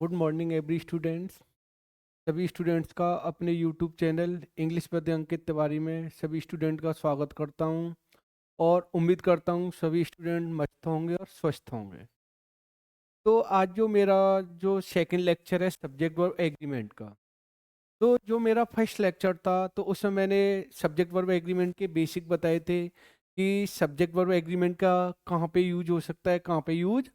Good morning every students. सभी students का अपने YouTube channel English with Ankit Tiwari में सभी स्टूडेंट का स्वागत करता हूं और उम्मीद करता हूं सभी स्टूडेंट मस्त होंगे और स्वस्थ होंगे। तो आज जो मेरा जो सेकंड लेक्चर है सब्जेक्ट वर्ब एग्रीमेंट का, तो जो मेरा फर्स्ट लेक्चर था तो उसमें मैंने सब्जेक्ट वर्ब एग्रीमेंट के बेसिक बताए थे कि सब्जेक्ट वर्ब एग्रीमेंट का कहाँ पे यूज हो सकता है, कहाँ पे यूज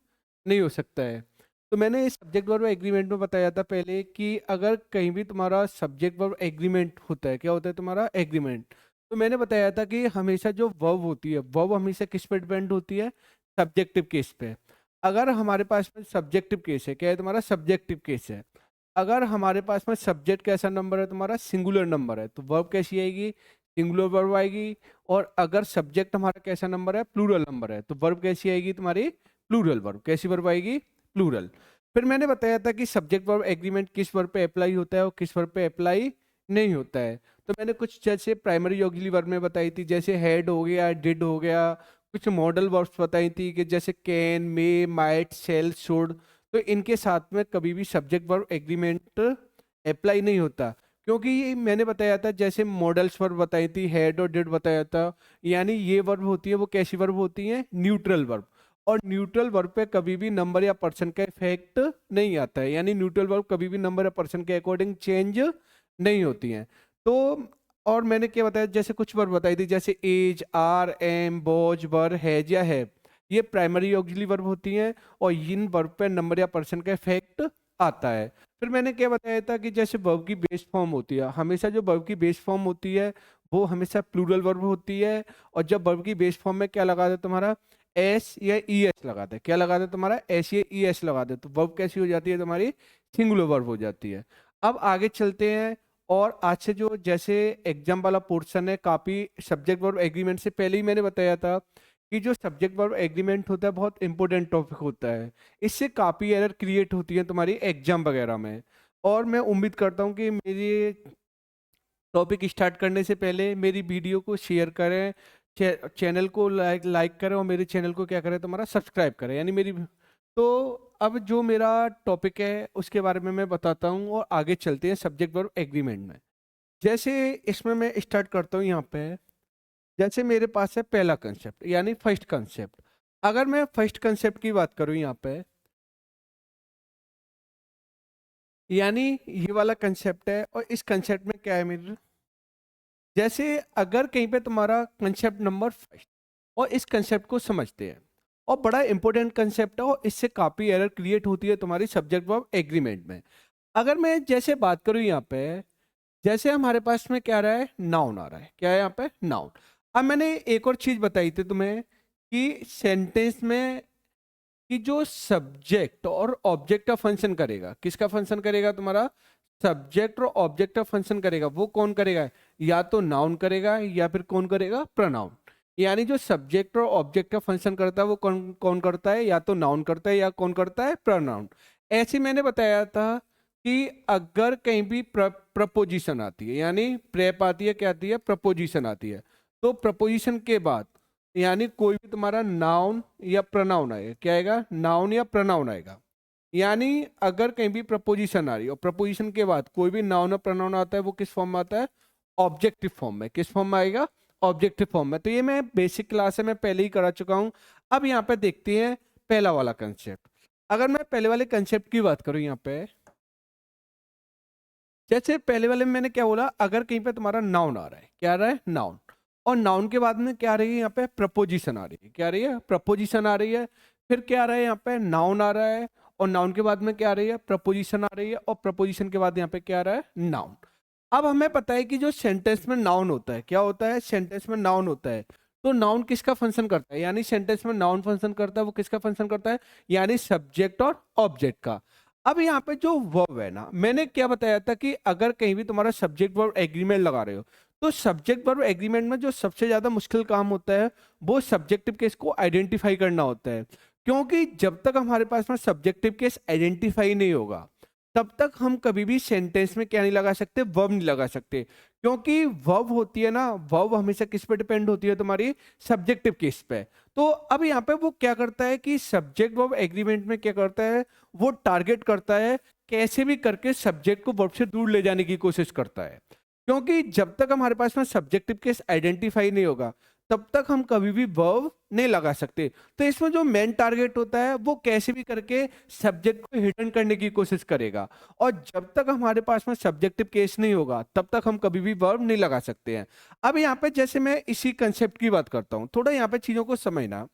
नहीं हो सकता है। तो मैंने इस सब्जेक्ट वर्ब एग्रीमेंट में बताया था पहले कि अगर कहीं भी तुम्हारा सब्जेक्ट वर्ब एग्रीमेंट होता है, क्या होता है तुम्हारा एग्रीमेंट, तो मैंने बताया था कि हमेशा जो वर्ब होती है वर्ब हमेशा किस पे डिपेंड होती है, सब्जेक्टिव केस पे। अगर हमारे पास में सब्जेक्टिव केस है, क्या है तुम्हारा सब्जेक्टिव केस है, अगर हमारे पास में सब्जेक्ट कैसा नंबर है तुम्हारा सिंगुलर नंबर है, तो वर्ब कैसी आएगी, सिंगुलर वर्ब आएगी। और अगर सब्जेक्ट हमारा कैसा नंबर है, प्लूरल नंबर है, तो वर्ब कैसी आएगी तुम्हारी, प्लूरल वर्ब। कैसी वर्ब आएगी, प्लूरल। फिर मैंने बताया था कि सब्जेक्ट वर्ब एग्रीमेंट किस वर्ब पे अप्लाई होता है और किस वर्ब पे अप्लाई नहीं होता है। तो मैंने कुछ जैसे प्राइमरी ऑक्सिलरी वर्ब में बताई थी, जैसे हेड हो गया, डिड हो गया। कुछ मॉडल वर्ब्स बताई थी कि जैसे can, may, might, shall, should. तो इनके साथ में कभी भी सब्जेक्ट वर्ब एग्रीमेंट अप्लाई नहीं होता, क्योंकि ये मैंने बताया था जैसे मॉडल्स वर्ब बताई थी, हेड और डिड बताया था, यानी ये वर्ब होती है वो कैसी वर्ब होती है, न्यूट्रल वर्ब। और न्यूट्रल वर्ब पे कभी भी नंबर या पर्सन का इफेक्ट नहीं आता है, यानी न्यूट्रल वर्ब कभी भी नंबर या पर्सन के अकॉर्डिंग चेंज नहीं होती हैं। तो और मैंने क्या बताया, जैसे कुछ वर्ब बताई थी जैसे is, are, am, was, were, has या हैव, ये प्राइमरी ऑक्सिलरी वर्ब होती हैं और इन वर्ब पे नंबर या पर्सन का इफेक्ट आता है। फिर मैंने क्या बताया था कि जैसे वर्ब की बेस फॉर्म होती है, हमेशा जो वर्ब की बेस फॉर्म होती है वो हमेशा प्लूरल वर्ब होती है। और जब वर्ब की बेस फॉर्म में क्या लगा दे तुम्हारा, एस या ई एस लगा दे, क्या लगा दे तुम्हारा, एस या ई एस लगा दे, तो वर्ब कैसी हो जाती है तुम्हारी, सिंगुलर वर्ब हो जाती है। अब आगे चलते हैं। और आज से जो जैसे एग्जाम वाला पोर्शन है, काफी सब्जेक्ट वर्ब एग्रीमेंट से पहले ही मैंने बताया था कि जो सब्जेक्ट वर्ब एग्रीमेंट होता है बहुत इंपॉर्टेंट टॉपिक होता है। इससे काफ़ी एरर क्रिएट होती है तुम्हारी एग्जाम वगैरह में। और मैं उम्मीद करता हूँ कि मेरी टॉपिक स्टार्ट करने से पहले मेरी वीडियो को शेयर करें, चैनल को लाइक करें और मेरे चैनल को क्या करें तुम्हारा सब्सक्राइब करें, यानी मेरी। तो अब जो मेरा टॉपिक है उसके बारे में मैं बताता हूँ और आगे चलते हैं सब्जेक्ट वर्ब एग्रीमेंट में। जैसे इसमें मैं स्टार्ट करता हूँ यहाँ पे, जैसे मेरे पास है पहला कंसेप्ट यानी फर्स्ट कंसेप्ट। अगर मैं फर्स्ट कंसेप्ट की बात करूँ यहाँ पे, यानी ये वाला कंसेप्ट है और इस कंसेप्ट में क्या है मेरे, जैसे अगर कहीं पे तुम्हारा कंसेप्ट नंबर फर्स्ट, और इस कंसेप्ट को समझते हैं और बड़ा इंपॉर्टेंट कंसेप्ट है और इससे काफ़ी एरर क्रिएट होती है तुम्हारी सब्जेक्ट वर्ब एग्रीमेंट में। अगर मैं जैसे बात करूँ यहाँ पे, जैसे हमारे पास में क्या आ रहा है, नाउन आ रहा है, क्या है यहाँ पे, नाउन। अब मैंने एक और चीज़ बताई थी तुम्हें कि सेंटेंस में कि जो सब्जेक्ट और ऑब्जेक्ट का फंक्शन करेगा, किसका फंक्शन करेगा तुम्हारा, सब्जेक्ट और ऑब्जेक्ट का फंक्शन करेगा, वो कौन करेगा, या तो नाउन करेगा या फिर कौन करेगा, प्रोनाउन। यानी जो सब्जेक्ट और ऑब्जेक्ट का फंक्शन करता है वो कौन कौन करता है, या तो नाउन करता है या कौन करता है, प्रोनाउन। ऐसे मैंने बताया था कि अगर कहीं भी प्रपोजिशन आती है, यानी प्रेप आती है, क्या आती है, प्रपोजिशन आती है, तो प्रपोजिशन के बाद यानी कोई भी तुम्हारा नाउन या प्रनाउन आएगा, क्या आएगा, नाउन या प्रनाउन आएगा। यानी अगर कहीं भी प्रपोजिशन आ रही है और प्रपोजिशन के बाद कोई भी नाउन और प्रनाउन आता है, वो किस फॉर्म में आता है, ऑब्जेक्टिव फॉर्म में। किस फॉर्म में आएगा, ऑब्जेक्टिव फॉर्म में। तो ये मैं बेसिक क्लास है, मैं पहले ही करा चुका हूँ। अब यहाँ पे देखते हैं पहला वाला कंसेप्ट। अगर मैं पहले वाले कंसेप्ट की बात करूँ यहाँ पे, जैसे पहले वाले में मैंने क्या बोला, अगर कहीं पे तुम्हारा नाउन आ रहा है, क्या आ रहा है, नाउन, और नाउन के बाद में क्या आ रही है यहाँ पे, प्रपोजिशन आ रही है, क्या आ रही है, प्रपोजिशन आ रही है। फिर क्या आ रहा है यहाँ पे, नाउन आ रहा है, और नाउन के बाद में क्या आ रही है, प्रपोजिशन आ रही है, और प्रपोजिशन के बाद यहाँ पे क्या आ रहा है, नाउन। अब हमें पता है कि जो सेंटेंस में नाउन होता है, क्या होता है, सेंटेंस में नाउन होता है, तो नाउन किसका फंक्शन करता है, यानी सेंटेंस में नाउन फंक्शन करता है, वो किसका फंक्शन करता है, यानी सब्जेक्ट और ऑब्जेक्ट का। अब यहाँ पे जो वर्ब है ना, मैंने क्या बताया था कि अगर कहीं भी तुम्हारा सब्जेक्ट वर्ब एग्रीमेंट लगा रहे हो, तो सब्जेक्ट वर्ब एग्रीमेंट में जो सबसे ज्यादा मुश्किल काम होता है वो सब्जेक्टिव केस को आइडेंटिफाई करना होता है। क्योंकि जब तक हमारे पास में सब्जेक्टिव केस आइडेंटिफाई नहीं होगा, तब तक हम कभी भी सेंटेंस में क्या नहीं लगा सकते, वर्ब नहीं लगा सकते। क्योंकि वर्ब होती है ना, वर्ब हमेशा किस पे डिपेंड होती है, तुम्हारी सब्जेक्टिव केस पे। तो अब यहाँ पे वो क्या करता है कि सब्जेक्ट वर्ब एग्रीमेंट में क्या करता है, वो टारगेट करता है कैसे भी करके सब्जेक्ट को वर्ब से दूर ले जाने की कोशिश करता है। क्योंकि जब तक हमारे पास में सब्जेक्टिव केस आइडेंटिफाई नहीं होगा तब तक हम कभी भी वर्ब नहीं लगा सकते। तो इसमें जो मेन टारगेट होता है वो कैसे भी करके सब्जेक्ट को हिडन करने की कोशिश करेगा, और जब तक हमारे पास में सब्जेक्टिव केस नहीं होगा तब तक हम कभी भी वर्ब नहीं लगा सकते हैं। अब यहाँ पे जैसे मैं इसी कंसेप्ट की बात करता हूँ, थोड़ा यहाँ पे चीजों को समझना।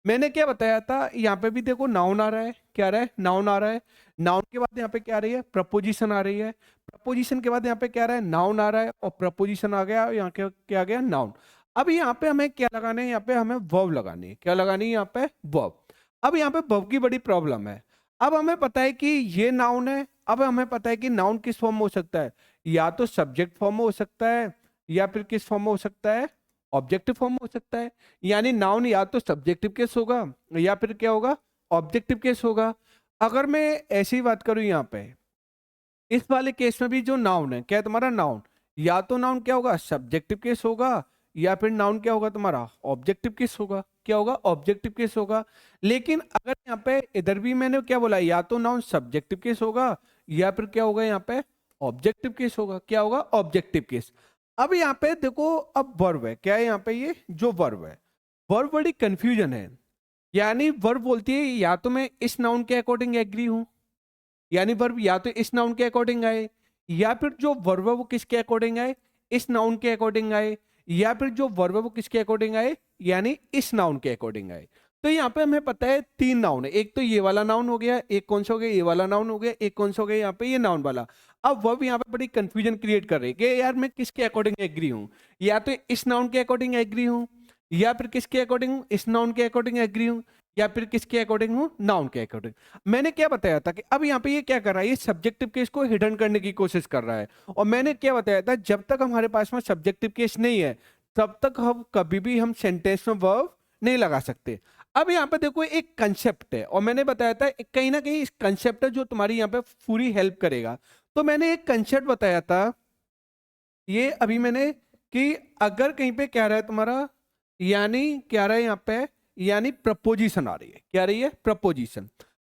मैंने क्या बताया था, यहाँ पे भी देखो नाउन आ रहा है, क्या आ रहा है, नाउन आ रहा है। नाउन के बाद यहाँ पे क्या आ रही है, प्रपोजिशन आ रही है। प्रपोजिशन के बाद यहाँ पे क्या आ रहा है, नाउन आ रहा है, और प्रपोजिशन आ गया, यहाँ क्या आ गया, नाउन। अब यहाँ पे हमें क्या लगाना है, यहाँ पे हमें वर्ब लगानी है। क्या लगानी है यहाँ पे, वर्ब। अब यहाँ पे वर्ब की बड़ी प्रॉब्लम है। अब हमें पता है कि ये नाउन है, अब हमें पता है कि नाउन किस फॉर्म में हो सकता है, या तो सब्जेक्ट फॉर्म में हो सकता है, या फिर किस फॉर्म में हो सकता है, ऑब्जेक्टिव फॉर्म में हो सकता है। यानी नाउन या तो सब्जेक्टिव केस होगा या फिर क्या होगा, ऑब्जेक्टिव केस होगा। अगर मैं ऐसी बात करूं यहाँ पे, इस वाले केस में भी जो नाउन है, क्या है तुम्हारा नाउन, या तो नाउन क्या होगा, सब्जेक्टिव केस होगा, या फिर नाउन क्या होगा तुम्हारा, ऑब्जेक्टिव केस होगा। क्या होगा, ऑब्जेक्टिव केस होगा। लेकिन अगर यहाँ पे इधर भी मैंने क्या बोला, या तो नाउन सब्जेक्टिव केस होगा, या फिर क्या होगा यहाँ पे, ऑब्जेक्टिव केस होगा। क्या होगा, ऑब्जेक्टिव केस। अब यहाँ पे देखो, अब वर्ब है, क्या है यहाँ पे, ये जो वर्ब है, वर्ब बड़ी कंफ्यूजन है। यानी वर्ब बोलती है या तो मैं इस नाउन के अकॉर्डिंग एग्री हूं, यानी वर्ब या तो इस नाउन के अकॉर्डिंग आए, या फिर जो वर्ब है वो किसके अकॉर्डिंग आए, इस नाउन के अकॉर्डिंग आए, या फिर जो वर्ब है वो किसके अकॉर्डिंग आए, यानी इस नाउन के अकॉर्डिंग आए। तो यहाँ पे हमें पता है तीन नाउन है, एक तो ये वाला नाउन हो गया, एक कौन सा हो गया, ये वाला नाउन हो गया, एक कौन सा हो गया यहाँ पे, ये नाउन वाला। अब वर्ब यहाँ पे बड़ी कंफ्यूजन क्रिएट कर रही है कि यार मैं किसके अकॉर्डिंग एग्री हूँ, या तो इस नाउन के अकॉर्डिंग एग्री हूँ, या फिर किसके अकॉर्डिंग, इस नाउन के अकॉर्डिंग एग्री हूँ, या फिर किसके अकॉर्डिंग हूँ, नाउन के अकॉर्डिंग। मैंने क्या बताया था कि अब यहाँ पे ये क्या कर रहा है, ये सब्जेक्टिव केस को हिडन करने की कोशिश कर रहा है। और मैंने क्या बताया था, जब तक हमारे पास में सब्जेक्टिव केस नहीं है तब तक हम कभी भी हम सेंटेंस में वर्ब नहीं लगा सकते। अब यहाँ पे देखो एक कंसेप्ट है, और मैंने बताया था कहीं ना कहीं इस कंसेप्ट है जो तुम्हारी यहाँ पे पूरी हेल्प करेगा। तो मैंने एक कंसेप्ट बताया था, ये अभी मैंने, कि अगर कहीं पे क्या रहा है तुम्हारा, यानी क्या रहा है यहाँ पे, यानी प्रपोजिशन आ रही है, क्या रही है, प्रपोजिशन।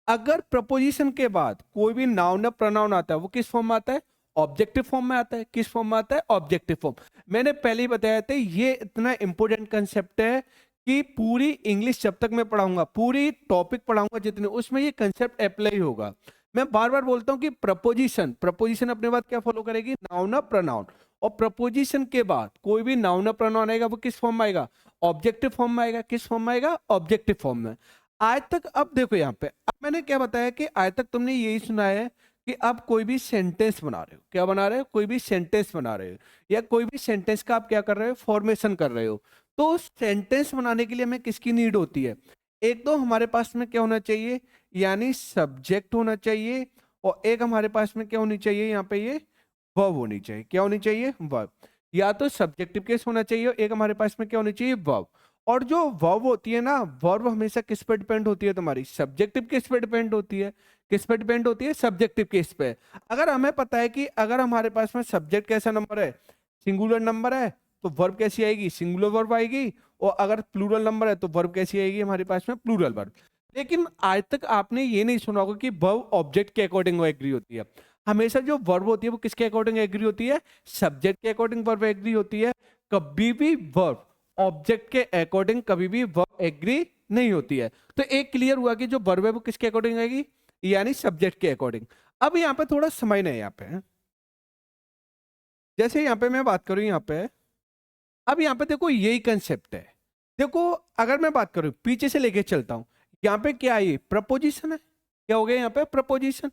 अगर प्रपोजिशन के बाद कोई भी नाउन या प्रोनाउन आता है वो किस फॉर्म में आता है, ऑब्जेक्टिव फॉर्म में आता है। किस फॉर्म में आता है, ऑब्जेक्टिव फॉर्म। मैंने पहले ही बताया था ये इतना इंपॉर्टेंट कंसेप्ट है कि पूरी इंग्लिश जब तक मैं पढ़ाऊंगा, पूरी टॉपिक पढ़ाऊंगा जितने, उसमें ये कंसेप्ट अप्लाई होगा। मैं बार बार बोलता हूँ कि प्रपोजिशन, प्रपोजिशन अपने बाद क्या फॉलो करेगी, नाउन या प्रोनाउन। और प्रपोजिशन के बाद कोई भी नाउन या प्रोनाउन आएगा वो किस फॉर्म में आएगा, ऑब्जेक्टिव फॉर्म में आएगा। किस फॉर्म में आएगा, ऑब्जेक्टिव फॉर्म में। आज तक अब देखो यहाँ पे, अब मैंने क्या बताया कि आज तक तुमने यही सुना है कि आप कोई भी सेंटेंस बना रहे हो, क्या बना रहे हो, कोई भी सेंटेंस बना रहे हो, या कोई भी सेंटेंस का आप क्या कर रहे हो, फॉर्मेशन कर रहे हो। तो सेंटेंस बनाने के लिए हमें किसकी नीड होती है, एक तो हमारे पास में क्या होना चाहिए, यानी सब्जेक्ट होना चाहिए, और एक हमारे पास में क्या होनी चाहिए, यहाँ पे ये वर्ब होनी चाहिए। क्या होनी चाहिए, वर्ब। या तो सब्जेक्टिव केस होना चाहिए, एक हमारे पास में क्या होनी चाहिए, वर्ब। और जो वर्ब होती है ना, वर्ब हमेशा किस पे डिपेंड होती है, तुम्हारी सब्जेक्टिव केस पे डिपेंड होती है। किस पे डिपेंड होती है, सब्जेक्टिव केस पे। अगर हमें पता है कि अगर हमारे पास में सब्जेक्ट कैसा नंबर है, सिंगुलर नंबर है, तो वर्ब कैसी आएगी, सिंगुलर वर्ब आएगी। और अगर प्लूरल नंबर है तो वर्ब कैसी आएगी हमारे पास में, प्लूरल वर्ब। लेकिन आज तक आपने ये नहीं सुना होगा कि वर्ब ऑब्जेक्ट के अकॉर्डिंग एग्री होती है। हमेशा जो वर्ब होती है वो किसके अकॉर्डिंग एग्री होती है, सब्जेक्ट के अकॉर्डिंग वर्ब एग्री होती है। कभी भी वर्ब ऑब्जेक्ट के अकॉर्डिंग कभी भी वर्ब एग्री नहीं होती है। तो एक क्लियर हुआ कि जो वर्ब है वो किसके अकॉर्डिंग आएगी, यानी सब्जेक्ट के अकॉर्डिंग। अब यहाँ पे थोड़ा समझना है, यहाँ पे जैसे यहाँ पे मैं बात करूं यहाँ पे, अब यहाँ पे देखो यही कंसेप्ट है। देखो अगर मैं बात करूं पीछे से लेके चलता हूं, यहाँ पे क्या है, ये प्रपोजिशन है। क्या हो गया यहाँ पे, प्रपोजिशन।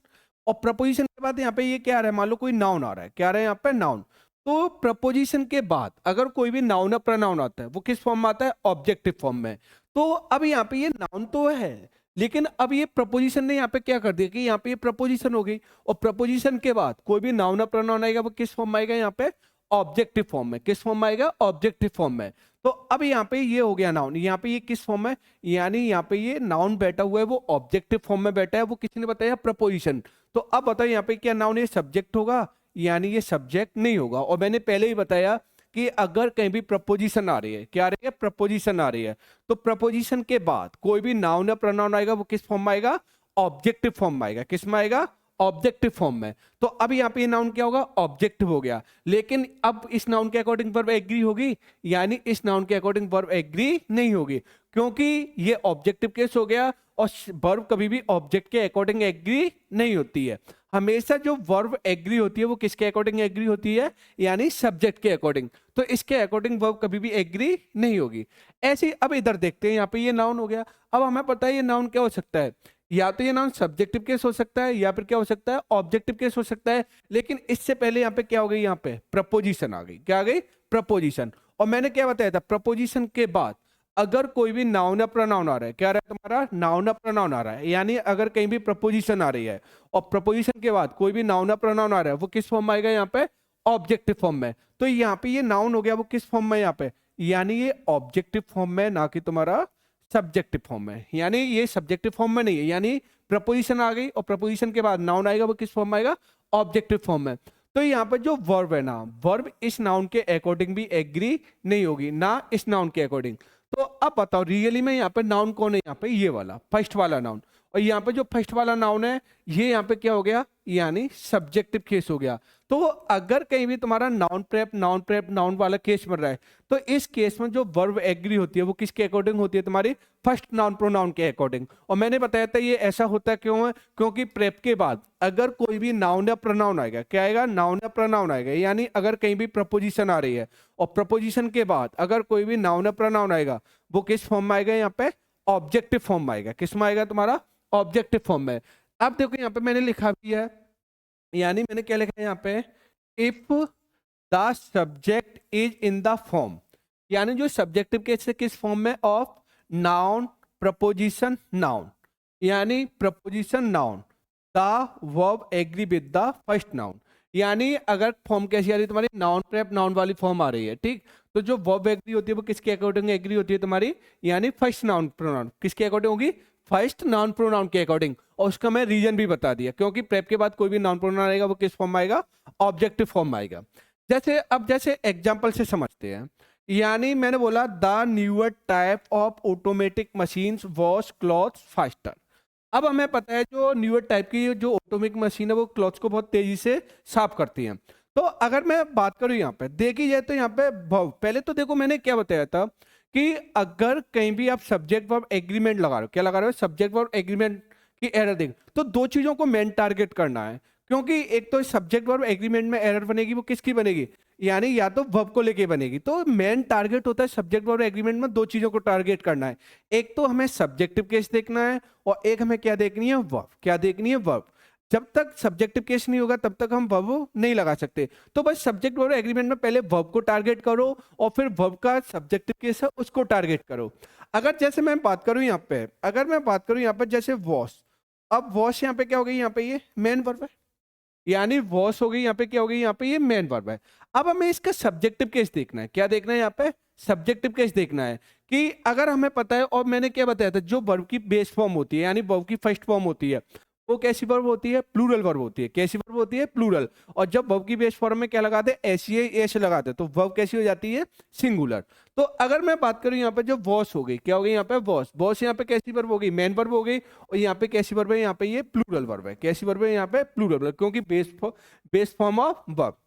और प्रपोजिशन के बाद यहाँ पे ये क्या आ रहा है, मान लो कोई नाउन आ रहा है, क्या आ रहा है यहाँ पे, नाउन। तो प्रपोजिशन के बाद अगर कोई भी नाउन या प्रोनाउन आता है वो किस फॉर्म में आता है, ऑब्जेक्टिव फॉर्म में। तो अब यहाँ पे ये नाउन तो है, लेकिन अब ये प्रपोजिशन ने यहाँ पे क्या कर दिया कि यहाँ पे ये प्रपोजिशन हो गई। और प्रपोजिशन के बाद कोई भी नाउन या प्रोनाउन आएगा वो किस फॉर्म में आएगा, यहाँ पे ऑब्जेक्टिव फॉर्म में। किस फॉर्म में आएगा, ऑब्जेक्टिव फॉर्म में। तो अब यहाँ पे ये हो गया नाउन, यहाँ पे ये किस फॉर्म में, यानी यहाँ पे ये नाउन बैठा हुआ है वो ऑब्जेक्टिव फॉर्म में बैठा है, वो किसी ने बताया प्रपोजिशन। तो अब बताओ यहाँ पे क्या नाउन, ये सब्जेक्ट होगा यानी ये सब्जेक्ट नहीं होगा। और मैंने पहले ही बताया कि अगर कहीं भी प्रपोजिशन आ रही है, क्या आ रही है, प्रपोजिशन आ रही है, तो प्रपोजिशन के बाद कोई भी नाउन या प्रोनाउन आएगा वो किस फॉर्म में आएगा, ऑब्जेक्टिव फॉर्म में आएगा। किस में आएगा, ऑब्जेक्टिव फॉर्म में। तो अब यहाँ पे ये नाउन क्या होगा, ऑब्जेक्टिव हो गया। लेकिन अब इस नाउन के अकॉर्डिंग वर्ब एग्री होगी, यानी इस नाउन के अकॉर्डिंग वर्ब एग्री नहीं होगी, क्योंकि ये ऑब्जेक्टिव केस हो गया और वर्ब कभी भी ऑब्जेक्ट के अकॉर्डिंग एग्री नहीं होती है। हमेशा जो वर्ब एग्री होती है वो किसके अकॉर्डिंग एग्री होती है, यानी सब्जेक्ट के अकॉर्डिंग। तो इसके अकॉर्डिंग वर्ब कभी भी एग्री नहीं होगी। ऐसे ही अब इधर देखते हैं, यहाँ पे ये नाउन हो गया। अब हमें पता है ये नाउन क्या हो सकता है, या तो ये नाउन सब्जेक्टिव केस हो सकता है या फिर क्या हो सकता है, ऑब्जेक्टिव केस हो सकता है। लेकिन इससे पहले यहाँ पे क्या हो गई, यहाँ पे प्रपोजिशन आ गई। क्या आ गई, प्रपोजिशन। और मैंने क्या बताया था, प्रपोजिशन के बाद अगर कोई भी नाउन या प्रोनाउन आ रहा है, क्या आ रहा है तुम्हारा, नाउन या प्रोनाउन आ रहा है, यानी अगर कहीं भी प्रपोजिशन आ रही है और प्रपोजिशन के बाद कोई भी नाउन या प्रोनाउन आ रहा है, वो किस फॉर्म में आएगा, यहाँ पे ऑब्जेक्टिव फॉर्म में। तो यहाँ पे ये नाउन हो गया, वो किस फॉर्म में यहाँ पे, यानी ये ऑब्जेक्टिव फॉर्म में, ना कि तुम्हारा सब्जेक्टिव फॉर्म में। यानी ये सब्जेक्टिव फॉर्म में नहीं है, यानी प्रपोजिशन आ गई और प्रपोजिशन के बाद नाउन आएगा, वो किस फॉर्म में आएगा, ऑब्जेक्टिव फॉर्म में। तो यहाँ पर जो वर्ब है ना, वर्ब इस नाउन के अकॉर्डिंग भी एग्री नहीं होगी, ना इस नाउन के अकॉर्डिंग। तो अब बताओ रियली में यहाँ पे नाउन कौन है, यहाँ पे ये वाला फर्स्ट वाला नाउन। और यहाँ पे जो फर्स्ट वाला नाउन है ये यहाँ पे क्या हो गया, यानी सब्जेक्टिव केस हो गया। तो अगर कहीं भी तुम्हारा नाउन वाला केस बन रहा है, तो इस केस में जो वर्ब एग्री होती है वो किसके अकॉर्डिंग होती है, तुम्हारी फर्स्ट नाउन प्रोनाउन के अकॉर्डिंग। और मैंने बताया था ये ऐसा होता है क्यों है, क्योंकि प्रेप के बाद अगर कोई भी नाउन या प्रोनाउन आएगा, क्या आएगा, नाउन या प्रोनाउन आएगा, यानी अगर कहीं भी प्रपोजिशन आ रही है और प्रपोजिशन के बाद अगर कोई भी नाउन या प्रोनाउन आएगा, वो किस फॉर्म में आएगा, यहाँ पे ऑब्जेक्टिव फॉर्म में आएगा। किस में आएगा, तुम्हारा ऑब्जेक्टिव फॉर्म में। अब देखो यहाँ पे मैंने लिखा भी है, यानी मैंने क्या लिखा है यहाँ पे, if the subject is in the form, यानी जो सब्जेक्टिव केस है किस फॉर्म में, ऑफ नाउन प्रपोजिशन नाउन, यानी preposition noun, the verb agree with the first noun. यानी अगर फॉर्म कैसी आ रही है तुम्हारी, नाउन प्रेप नाउन वाली फॉर्म आ रही है, ठीक, तो जो वर्ब एग्री होती है वो किसके अकॉर्डिंग एग्री होती है तुम्हारी, यानी फर्स्ट नाउन प्रोनाउन। किसके अकॉर्डिंग होगी, फर्स्ट नाउन प्रोनाउन के अकॉर्डिंग। और उसका मैं रीजन भी बता दिया, क्योंकि प्रेप के बाद कोई भी नाउन प्रोनाउन आएगा वो किस फॉर्म में आएगा, ऑब्जेक्टिव फॉर्म में आएगा। जैसे एग्जांपल से समझते हैं, यानी मैंने बोला the newer type of automatic machines wash clothes faster. अब हमें पता है जो न्यूअर टाइप की जो ऑटोमेटिक मशीन है वो क्लॉथ्स को बहुत तेजी से साफ करती हैं। तो अगर मैं बात करूं यहाँ पे, देखी जाए तो यहाँ पे पहले तो देखो मैंने क्या बताया था कि अगर कहीं भी आप सब्जेक्ट वर्ब एग्रीमेंट लगा रहे हो, क्या लगा रहे हो, सब्जेक्ट वर्ब एग्रीमेंट की एरर देख, तो दो चीजों को मेन टारगेट करना है। क्योंकि एक तो सब्जेक्ट वर्ब एग्रीमेंट में एरर बनेगी, वो किसकी बनेगी, यानी या तो वर्ब को लेके बनेगी। तो मेन टारगेट होता है सब्जेक्ट वर्ब एग्रीमेंट में दो चीजों को टारगेट करना है, एक तो हमें सब्जेक्टिव केस देखना है और एक हमें क्या देखनी है, वर्ब। क्या देखनी है, वर्ब। जब तक सब्जेक्टिव केस नहीं होगा तब तक हम वर्ब नहीं लगा सकते। तो बस सब्जेक्ट वर्ब एग्रीमेंट में पहले वर्ब को टारगेट करो और फिर वर्ब का सब्जेक्टिव केस है उसको टारगेट करो। अगर जैसे मैं बात करूं यहाँ पे, अगर मैं बात करूं यहाँ पे जैसे वॉश, अब वॉश यहाँ पे क्या हो गई, यहाँ पे ये मेन वर्ब है, यानी वॉश हो गई, यहाँ पे क्या हो गई, यहाँ पे ये मेन वर्ब है। अब हमें इसका सब्जेक्टिव केस देखना है, क्या देखना है, यहाँ पे सब्जेक्टिव केस देखना है कि अगर हमें पता है, और मैंने क्या बताया था, जो वर्ब की बेस फॉर्म होती है यानी वर्ब की फर्स्ट फॉर्म होती है वो कैसी वर्ब होती है, प्लूरल वर्ब होती है। कैसी वर्ब होती है, प्लूरल। और जब वर्ब की बेस फॉर्म में क्या लगाते हैं, एस लगाते हैं, तो वर्ब कैसी हो जाती है, सिंगुलर। तो अगर मैं बात करूं यहाँ पे जो वॉश हो गई, क्या हो गई यहाँ पे, वॉश। वॉश यहाँ पे कैसी वर्ब हो गई, मेन वर्ब हो गई। और यहाँ पे कैसी वर्ब है, यहाँ पे ये प्लूरल वर्ब है। कैसी वर्ब है, यहाँ पे प्लूरल वर्ब, क्योंकि बेस फॉर्म ऑफ वर्ब।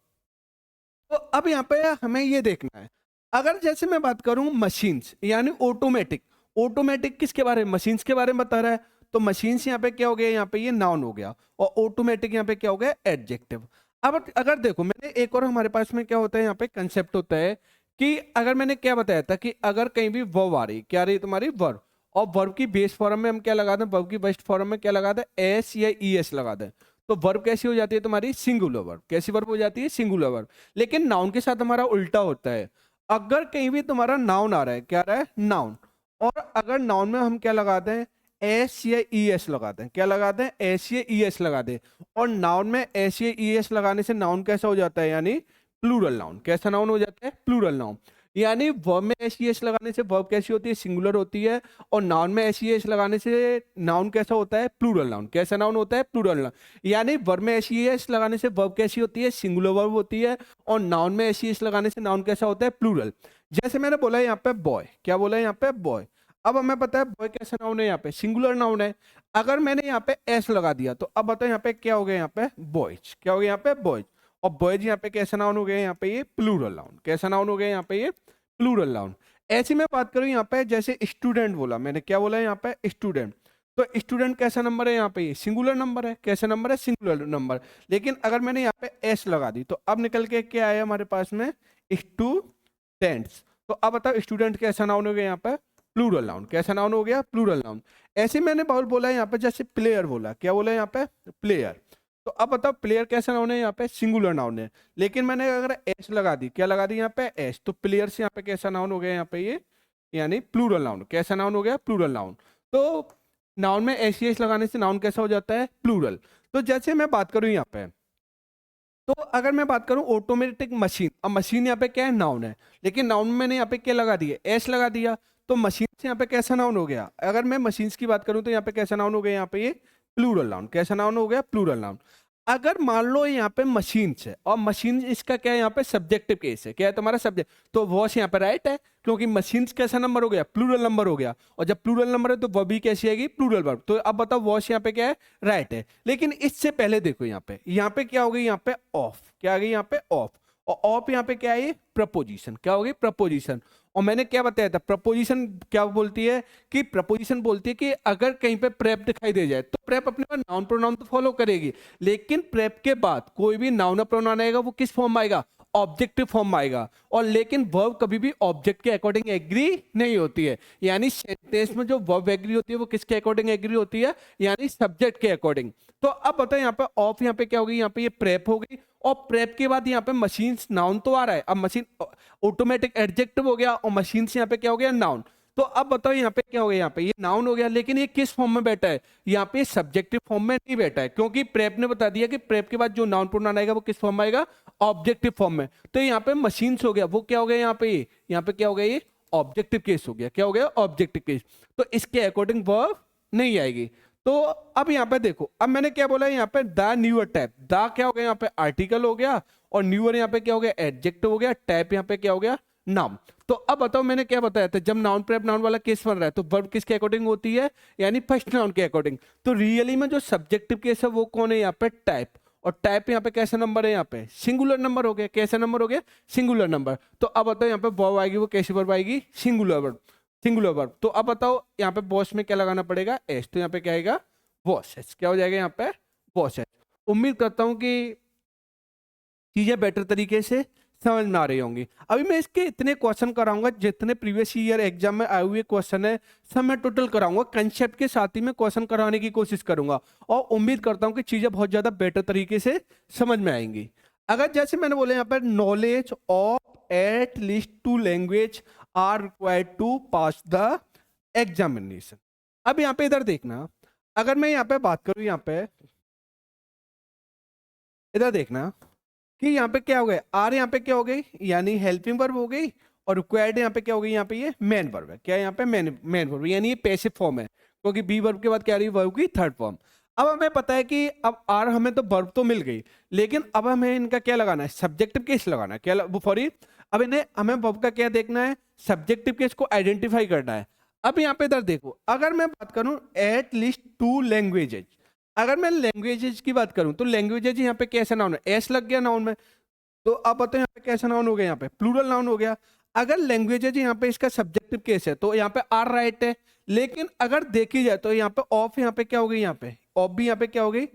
तो अब यहाँ पे हमें ये देखना है, अगर जैसे मैं बात करूं मशीन्स यानी ऑटोमेटिक, ऑटोमेटिक किसके बारे में, मशीन्स के बारे में बता रहा है। तो मशीन्स यहाँ पे क्या हो गया, यहाँ पे ये नाउन हो गया और ऑटोमेटिक यहाँ पे क्या हो गया, एडजेक्टिव। अब अगर देखो मैंने एक और हमारे पास में क्या होता है, यहाँ पे कंसेप्ट होता है कि अगर मैंने क्या बताया था कि अगर कहीं भी वर्ब आ रही, क्या आ रही तुम्हारी वर्ब, और वर्ब की बेस फॉर्म में हम क्या लगा दें, वर्ब की बेस्ट फॉर्म में क्या लगा दें, एस या ई एस लगा दें, तो वर्ब कैसी हो जाती है तुम्हारी, सिंगुलर वर्ब। कैसी वर्ब हो जाती है, सिंगुलर वर्ब। लेकिन नाउन के साथ हमारा उल्टा होता है, अगर कहीं भी तुम्हारा नाउन आ रहा है, क्या आ रहा है, नाउन, और अगर नाउन में हम क्या लगाते हैं, एस या ई एस लगाते हैं, क्या लगाते हैं, एस या ई एस लगाते हैं। और नाउन में एस या ई एस लगाने से नाउन कैसा हो जाता है, यानी प्लूरल नाउन। कैसा नाउन हो जाता है, प्लूरल नाउन। यानी वर्ब में एस ई एस लगाने से वर्ब कैसी होती है, सिंगुलर होती है, और नाउन में एस ई एस लगाने से नाउन कैसा होता है, प्लूरल नाउन। कैसा नाउन होता है, प्लूरल नाउन। यानी वर्ब में एस ई एस लगाने से वर्ब कैसी होती है, सिंगुलर वर्ब होती है, और नाउन में एस ई एस लगाने से नाउन कैसा होता है, प्लूरल। जैसे मैंने बोला यहाँ पे बॉय, क्या बोला यहाँ पे, बॉय। अब हमें पता है बॉय कैसा नाउन है, यहाँ पे सिंगुलर नाउन है। अगर मैंने यहाँ पे एस लगा दिया तो अब बताओ यहाँ पे क्या हो गया, यहाँ पे बॉयज, क्या हो गया यहाँ पे बॉयज। और बॉयज यहाँ पे कैसा नाउन हो गया, यहाँ पे ये प्लूरल नाउन। कैसा नाउन हो गया यहाँ पे ये, प्लूरल नाउन। ऐसी मैं बात करूँ यहाँ पे, जैसे स्टूडेंट बोला मैंने, क्या बोला यहाँ पे स्टूडेंट, तो स्टूडेंट कैसा नंबर है यहाँ पे, ये सिंगुलर नंबर है। कैसा नंबर है, सिंगुलर नंबर। लेकिन अगर मैंने यहाँ पे एस लगा दी तो अब निकल के क्या आया हमारे पास में, स्टूडेंट्स। तो अब बताओ स्टूडेंट कैसा नाउन हो गया यहाँ पे, प्लूरल नाउन। कैसा नाउन हो गया, प्लूरल नाउन। ऐसे मैंने बहुत बोला यहाँ पे, जैसे प्लेयर बोला, क्या बोला यहाँ पे, प्लेयर। तो अब बताओ प्लेयर कैसा नाउन है, यहाँ पे सिंगुलर नाउन है। लेकिन मैंने अगर एस लगा दी, क्या लगा दी यहाँ पे, एस, तो प्लेयर से यहाँ पे कैसा नाउन हो गया यहाँ पे ये, यानी प्लूरल नाउन। कैसा नाउन हो गया, प्लूरल नाउन। तो नाउन में एस एस लगाने से नाउन कैसा हो जाता है, प्लूरल। तो जैसे मैं बात करूँ यहाँ पे, तो अगर मैं बात करूं ऑटोमेटिक मशीन, अब मशीन यहाँ पे क्या है, नाउन है। लेकिन नाउन में मैंने यहाँ पे क्या लगा दिया, एस लगा दिया, तो मशीन से यहाँ पे कैसा नाउन हो गया। अगर मैं मशीन्स की बात करूं तो यहाँ पे कैसा नाउन हो गया, यहाँ पे ये प्लूरल नाउन। कैसा नाउन हो गया, प्लूरल नाउन। अगर मान लो यहाँ पे मशीन है, और मशीन इसका क्या है, यहाँ पे सब्जेक्टिव केस है, क्या है तुम्हारा सब्जेक्ट, तो वॉश यहाँ पे राइट है, क्योंकि मशीन कैसा नंबर हो गया, प्लूरल नंबर हो गया। और जब प्लूरल नंबर है तो वह भी कैसी आएगी, प्लूरल वर्ब। तो अब बताओ वॉश यहाँ पे क्या है, राइट है। लेकिन इससे पहले देखो यहाँ पे क्या हो गई, यहाँ पे ऑफ, क्या आ गई यहाँ पे ऑफ। और ऑफ यहाँ पे क्या है, ये प्रपोजिशन। क्या हो गई, प्रपोजिशन। और मैंने क्या बताया था, प्रपोजिशन क्या बोलती है, कि प्रपोजिशन बोलती है कि अगर कहीं पे प्रेप दिखाई दे जाए तो प्रेप अपने पास नाउन प्रोनाउन तो फॉलो करेगी, लेकिन प्रेप के बाद कोई भी नाउन प्रोनाउन आएगा वो किस फॉर्म में आएगा, ऑब्जेक्टिव फॉर्म में आएगा। और लेकिन वर्ब कभी भी ऑब्जेक्ट के अकॉर्डिंग एग्री नहीं होती है। यानी सेंटेंस में जो वर्ब एग्री होती है वो किसके अकॉर्डिंग एग्री होती है, यानी सब्जेक्ट के अकॉर्डिंग। तो अब बताओ यहाँ पे ऑफ, यहाँ पे क्या होगी, यहाँ पे ये प्रेप हो गई। और प्रेप के बाद यहाँ पे मशीन नाउन तो आ रहा है, अब मशीन ऑटोमेटिक एडजेक्टिव हो गया, और मशीन से यहाँ पे क्या हो गया, नाउन। तो अब बताओ यहाँ पे क्या हो गया, यहाँ पे ये नाउन हो गया, लेकिन ये किस फॉर्म में बैठा है, यहाँ पे सब्जेक्टिव फॉर्म में नहीं बैठा है, क्योंकि प्रेप ने बता दिया कि प्रेप के बाद जो नाउन प्रोनाउन आएगा वो किस फॉर्म में आएगा, ऑब्जेक्टिव फॉर्म में। तो यहाँ पे मशीन्स हो गया, वो क्या हो गया यहाँ पे, यहाँ पे क्या हो गया, ये ऑब्जेक्टिव केस हो गया। क्या हो गया, ऑब्जेक्टिव केस। तो इसके अकॉर्डिंग वर्ब नहीं आएगी। तो अब यहाँ पे देखो, अब मैंने क्या बोला यहाँ पे, द न्यूअर टैप, द क्या हो गया यहाँ पे, आर्टिकल हो गया, और न्यूअर यहाँ पे क्या हो गया, एडजेक्टिव हो गया, टैप यहाँ पे क्या हो गया, नाउन। तो अब बताओ मैंने क्या बताया था, जब नाउन प्रेप नाउन वाला केस बन रहा है तो वर्ब किसके अकॉर्डिंग होती है, यानी फर्स्ट नाउन के अकॉर्डिंग। तो रियली में जो सब्जेक्टिव केस है वो कौन है, यहाँ पे टाइप। और टाइप यहाँ पे कैसा नंबर है, यहाँ पे सिंगुलर नंबर हो गया। कैसा नंबर हो गया, सिंगुलर नंबर। तो अब बताओ यहाँ पे वर्ब आएगी, वो कैसी वर्ब आएगी, सिंगुलर वर्ब, सिंगुलर वर्ब। तो अब बताओ यहाँ पे बॉस में क्या लगाना पड़ेगा, एस। तो यहाँ पे क्या आएगा, बॉसेस। क्या हो जाएगा यहाँ पे, बॉसेस। उम्मीद करता हूँ कि चीजें बेटर तरीके से समझ में आ रही होंगी। अभी मैं इसके इतने क्वेश्चन कराऊंगा जितने प्रीवियस ईयर एग्जाम में आए हुए क्वेश्चन है, सब मैं टोटल कराऊंगा, कंसेप्ट के साथ ही मैं क्वेश्चन कराने की कोशिश करूंगा। और उम्मीद करता हूं कि चीजें बहुत ज्यादा बेटर तरीके से समझ में आएंगी। अगर जैसे मैंने बोला यहाँ पर, knowledge of at least 2 language are required to pass the examination. अब यहाँ पे इधर देखना, अगर मैं यहाँ पे बात करूं, यहाँ पे इधर देखना कि यहाँ पे क्या हो गया, आर यहाँ पे क्या हो गई, यानी हेल्पिंग वर्ब हो गई, और रिक्वायर्ड यहाँ पे क्या हो गई, यहाँ पे ये मेन वर्ब है। क्या है यहाँ पे, मेन वर्ब, यानी ये पैसिव फॉर्म है, क्योंकि बी वर्ब के बाद क्या आ रही है, वर्ब की थर्ड फॉर्म। अब हमें पता है कि अब आर हमें तो वर्ब तो मिल गई, लेकिन अब हमें इनका क्या लगाना है, सब्जेक्टिव केस लगाना है। क्या सॉरी, अब इन्हें हमें वर्ब का क्या देखना है, सब्जेक्टिव केस को आइडेंटिफाई करना है। अब यहाँ पे इधर देखो, अगर मैं बात करूं एट लीस्ट 2 लैंग्वेजेज, अगर मैं लैंग्वेजेज की बात करूं तो लैंग्वेजेज यहाँ पे कैसा नाउन है, एस लग गया नाउन में। तो अब बताओ यहाँ पे कैसा नाउन हो गया, यहाँ पे प्लूरल नाउन हो गया। अगर लैंग्वेजेज यहाँ पे इसका सब्जेक्टिव केस है तो यहाँ पे आर राइट है। लेकिन अगर देखी जाए तो यहाँ पे ऑफ, यहाँ पे क्या हो गई, यहाँ पे ऑफ भी यहाँ पे क्या हो गई,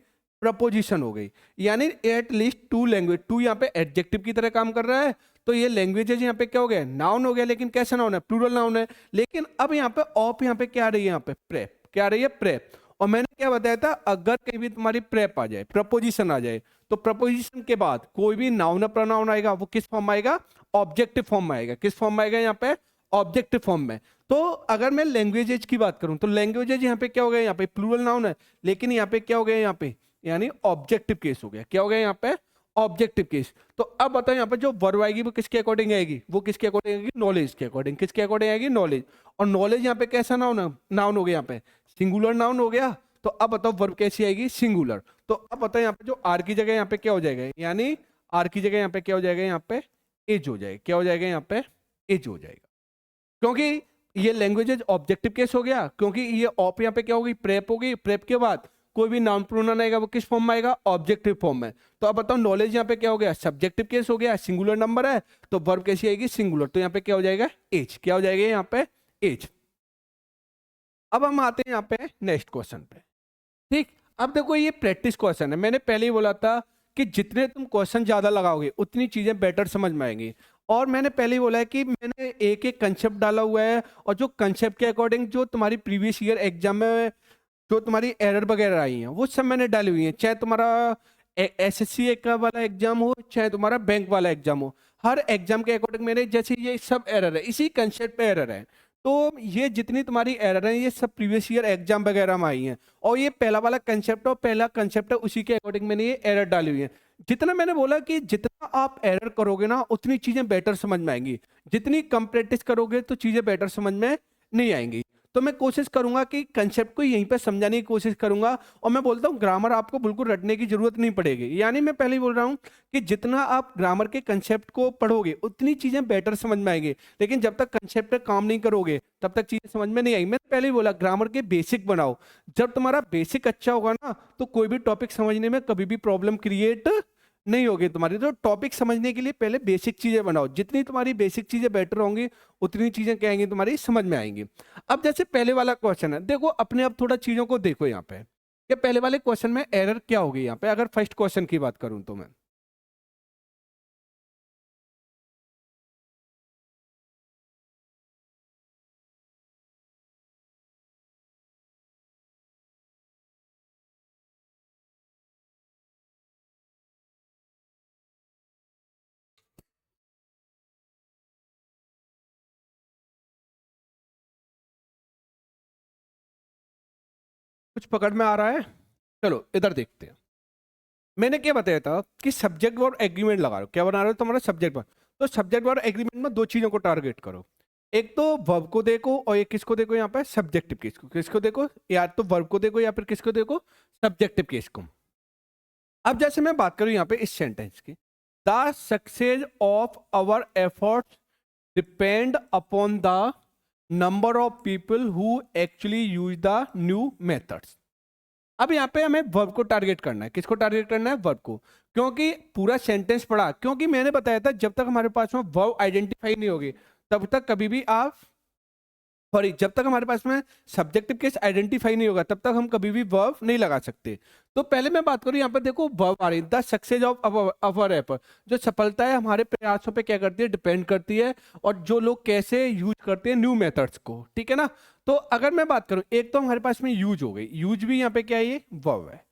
प्रपोजिशन हो गई। यानी एट लीस्ट 2 लैंग्वेज, 2 यहाँ पे एडजेक्टिव की तरह काम कर रहा है, तो ये लैंग्वेजेज यहाँ पे क्या हो गया, नाउन हो गया, लेकिन कैसा नाउन है, प्लूरल नाउन है। लेकिन अब यहाँ पे ऑफ यहाँ पे क्या आ रही है, यहाँ पे प्रेप, क्या आ रही है, प्रेप। और मैंने क्या बताया था, अगर कहीं भी तुम्हारी प्रेप आ जाए, प्रपोजिशन आ जाए, तो प्रपोजिशन के बाद कोई भी नाउन प्रोनाउन आएगा वो किस फॉर्म में आएगा, ऑब्जेक्टिव फॉर्म में आएगा। किस फॉर्म में आएगा, यहाँ पे ऑब्जेक्टिव फॉर्म में। तो अगर मैं लैंग्वेजेज की बात करूं तो लैंग्वेजेज यहाँ पे क्या हो गया, यहाँ पे प्लूरल नाउन है, लेकिन यहाँ पे क्या हो गया, यहाँ पे यानी ऑब्जेक्टिव केस हो गया। क्या हो गया यहाँ पे, ऑब्जेक्टिव केस। तो अब बताओ यहाँ पे जो वर्ब आएगी वो किसके अकॉर्डिंग आएगी, वो किसके अकॉर्डिंग आएगी, नॉलेज के अकॉर्डिंग। किसके अकॉर्डिंग आएगी, नॉलेज। और नॉलेज यहाँ पे कैसा नाउन है, नाउन हो गया, यहाँ पे सिंगुलर नाउन हो गया। तो अब बताओ वर्ब कैसी आएगी, सिंगुलर। तो अब बताओ यहाँ पे जो आर की जगह यहाँ पे क्या हो जाएगा, यानी आर की जगह यहाँ पे क्या हो जाएगा, यहाँ पे एज हो जाएगा। क्या हो जाएगा, यहाँ पे एज हो जाएगा, क्योंकि ये लैंग्वेज ऑब्जेक्टिव केस हो गया, क्योंकि ये ऑप यहाँ पे क्या होगी, प्रेप होगी। प्रेप के बाद कोई भी नाउन प्रोनाउन आएगा वो किस फॉर्म में आएगा, ऑब्जेक्टिव फॉर्म में। तो अब बताओ नॉलेज यहाँ पे क्या हो गया, सब्जेक्टिव केस हो गया, सिंगुलर नंबर है, तो वर्ब कैसी आएगी, सिंगुलर। तो यहाँ पे क्या हो जाएगा, एज। क्या हो जाएगा यहाँ पे, एज। अब हम आते हैं यहाँ पे नेक्स्ट क्वेश्चन पे। ठीक, अब देखो ये प्रैक्टिस क्वेश्चन है। मैंने पहले ही बोला था कि जितने तुम क्वेश्चन ज्यादा लगाओगे उतनी चीजें बेटर समझ में आएंगी। और मैंने पहले ही बोला है कि मैंने एक एक कंसेप्ट डाला हुआ है, और जो कंसेप्ट के अकॉर्डिंग जो तुम्हारी प्रीवियस ईयर एग्जाम में जो तुम्हारी एरर वगैरह आई हैं वो सब मैंने डाली हुई हैं। चाहे तुम्हारा एसएससी का वाला एग्जाम हो, चाहे तुम्हारा बैंक वाला एग्जाम हो, हर एग्जाम के अकॉर्डिंग मेरे जैसे ये सब एरर है, इसी कंसेप्ट पे एरर है। तो ये जितनी तुम्हारी एरर है ये सब प्रीवियस ईयर एग्जाम वगैरह में आई हैं, और ये पहला वाला कंसेप्ट और पहला कंसेप्ट है, उसी के अकॉर्डिंग मैंने ये एरर डाली हुई है। जितना मैंने बोला कि जितना आप एरर करोगे ना उतनी चीजें बेटर समझ में आएंगी, जितनी कम प्रैक्टिस करोगे तो चीजें बेटर समझ में नहीं आएंगी। तो मैं कोशिश करूंगा कि कंसेप्ट को यहीं पे समझाने की कोशिश करूंगा, और मैं बोलता हूँ ग्रामर आपको बिल्कुल रटने की जरूरत नहीं पड़ेगी। यानी मैं पहले ही बोल रहा हूँ कि जितना आप ग्रामर के कंसेप्ट को पढ़ोगे उतनी चीजें बेटर समझ में आएंगी, लेकिन जब तक कंसेप्ट पे काम नहीं करोगे तब तक चीजें समझ में नहीं आएंगी। मैं पहले ही बोला ग्रामर के बेसिक बनाओ। जब तुम्हारा बेसिक अच्छा होगा ना तो कोई भी टॉपिक समझने में कभी भी प्रॉब्लम क्रिएट नहीं होगी तुम्हारी। तो टॉपिक समझने के लिए पहले बेसिक चीजें बनाओ, जितनी तुम्हारी बेसिक चीजें बेटर होंगी उतनी चीजें क्या आएंगी, तुम्हारी समझ में आएंगी। अब जैसे पहले वाला क्वेश्चन है, देखो अपने आप थोड़ा चीजों को देखो यहाँ पे कि पहले वाले क्वेश्चन में एरर क्या होगी। यहाँ पे अगर फर्स्ट क्वेश्चन की बात करूं तो मैं कुछ पकड़ में आ रहा है, चलो इधर देखते हैं। मैंने क्या बताया था कि सब्जेक्ट और एग्रीमेंट लगा लो। क्या बना रहे हो तुम्हारा सब्जेक्ट वर्ब। तो सब्जेक्ट और एग्रीमेंट में दो चीजों को टारगेट करो, एक तो वर्ब को देखो और एक किसको देखो, यहाँ पे सब्जेक्टिव केस को। किसको देखो, या तो वर्ब को देखो या फिर किसको देखो, सब्जेक्टिव केस को। अब जैसे मैं बात करूं यहाँ पे इस सेंटेंस की, the success of our efforts depend upon the number of people who actually use the new methods. अब यहाँ पे हमें वर्ब को टारगेट करना है। किसको टारगेट करना है, वर्ब को। क्योंकि पूरा सेंटेंस पढ़ा, क्योंकि मैंने बताया था जब तक हमारे पास में वर्ब आइडेंटिफाई नहीं होगी तब तक कभी भी आप, सॉरी, जब तक हमारे पास में सब्जेक्टिव केस आइडेंटिफाई नहीं होगा तब तक हम कभी भी वर्ब नहीं लगा सकते। तो पहले मैं बात करूं यहाँ पर, देखो वर्ब आ रही है, the success of our effort. जो सफलता है हमारे प्रयासों पे क्या करती है, डिपेंड करती है, और जो लोग कैसे यूज करते हैं न्यू मेथड्स को, ठीक है ना। तो अगर मैं बात करूं, एक तो हमारे पास में यूज हो गई, यूज भी यहाँ पे क्या है, ये वर्ब है,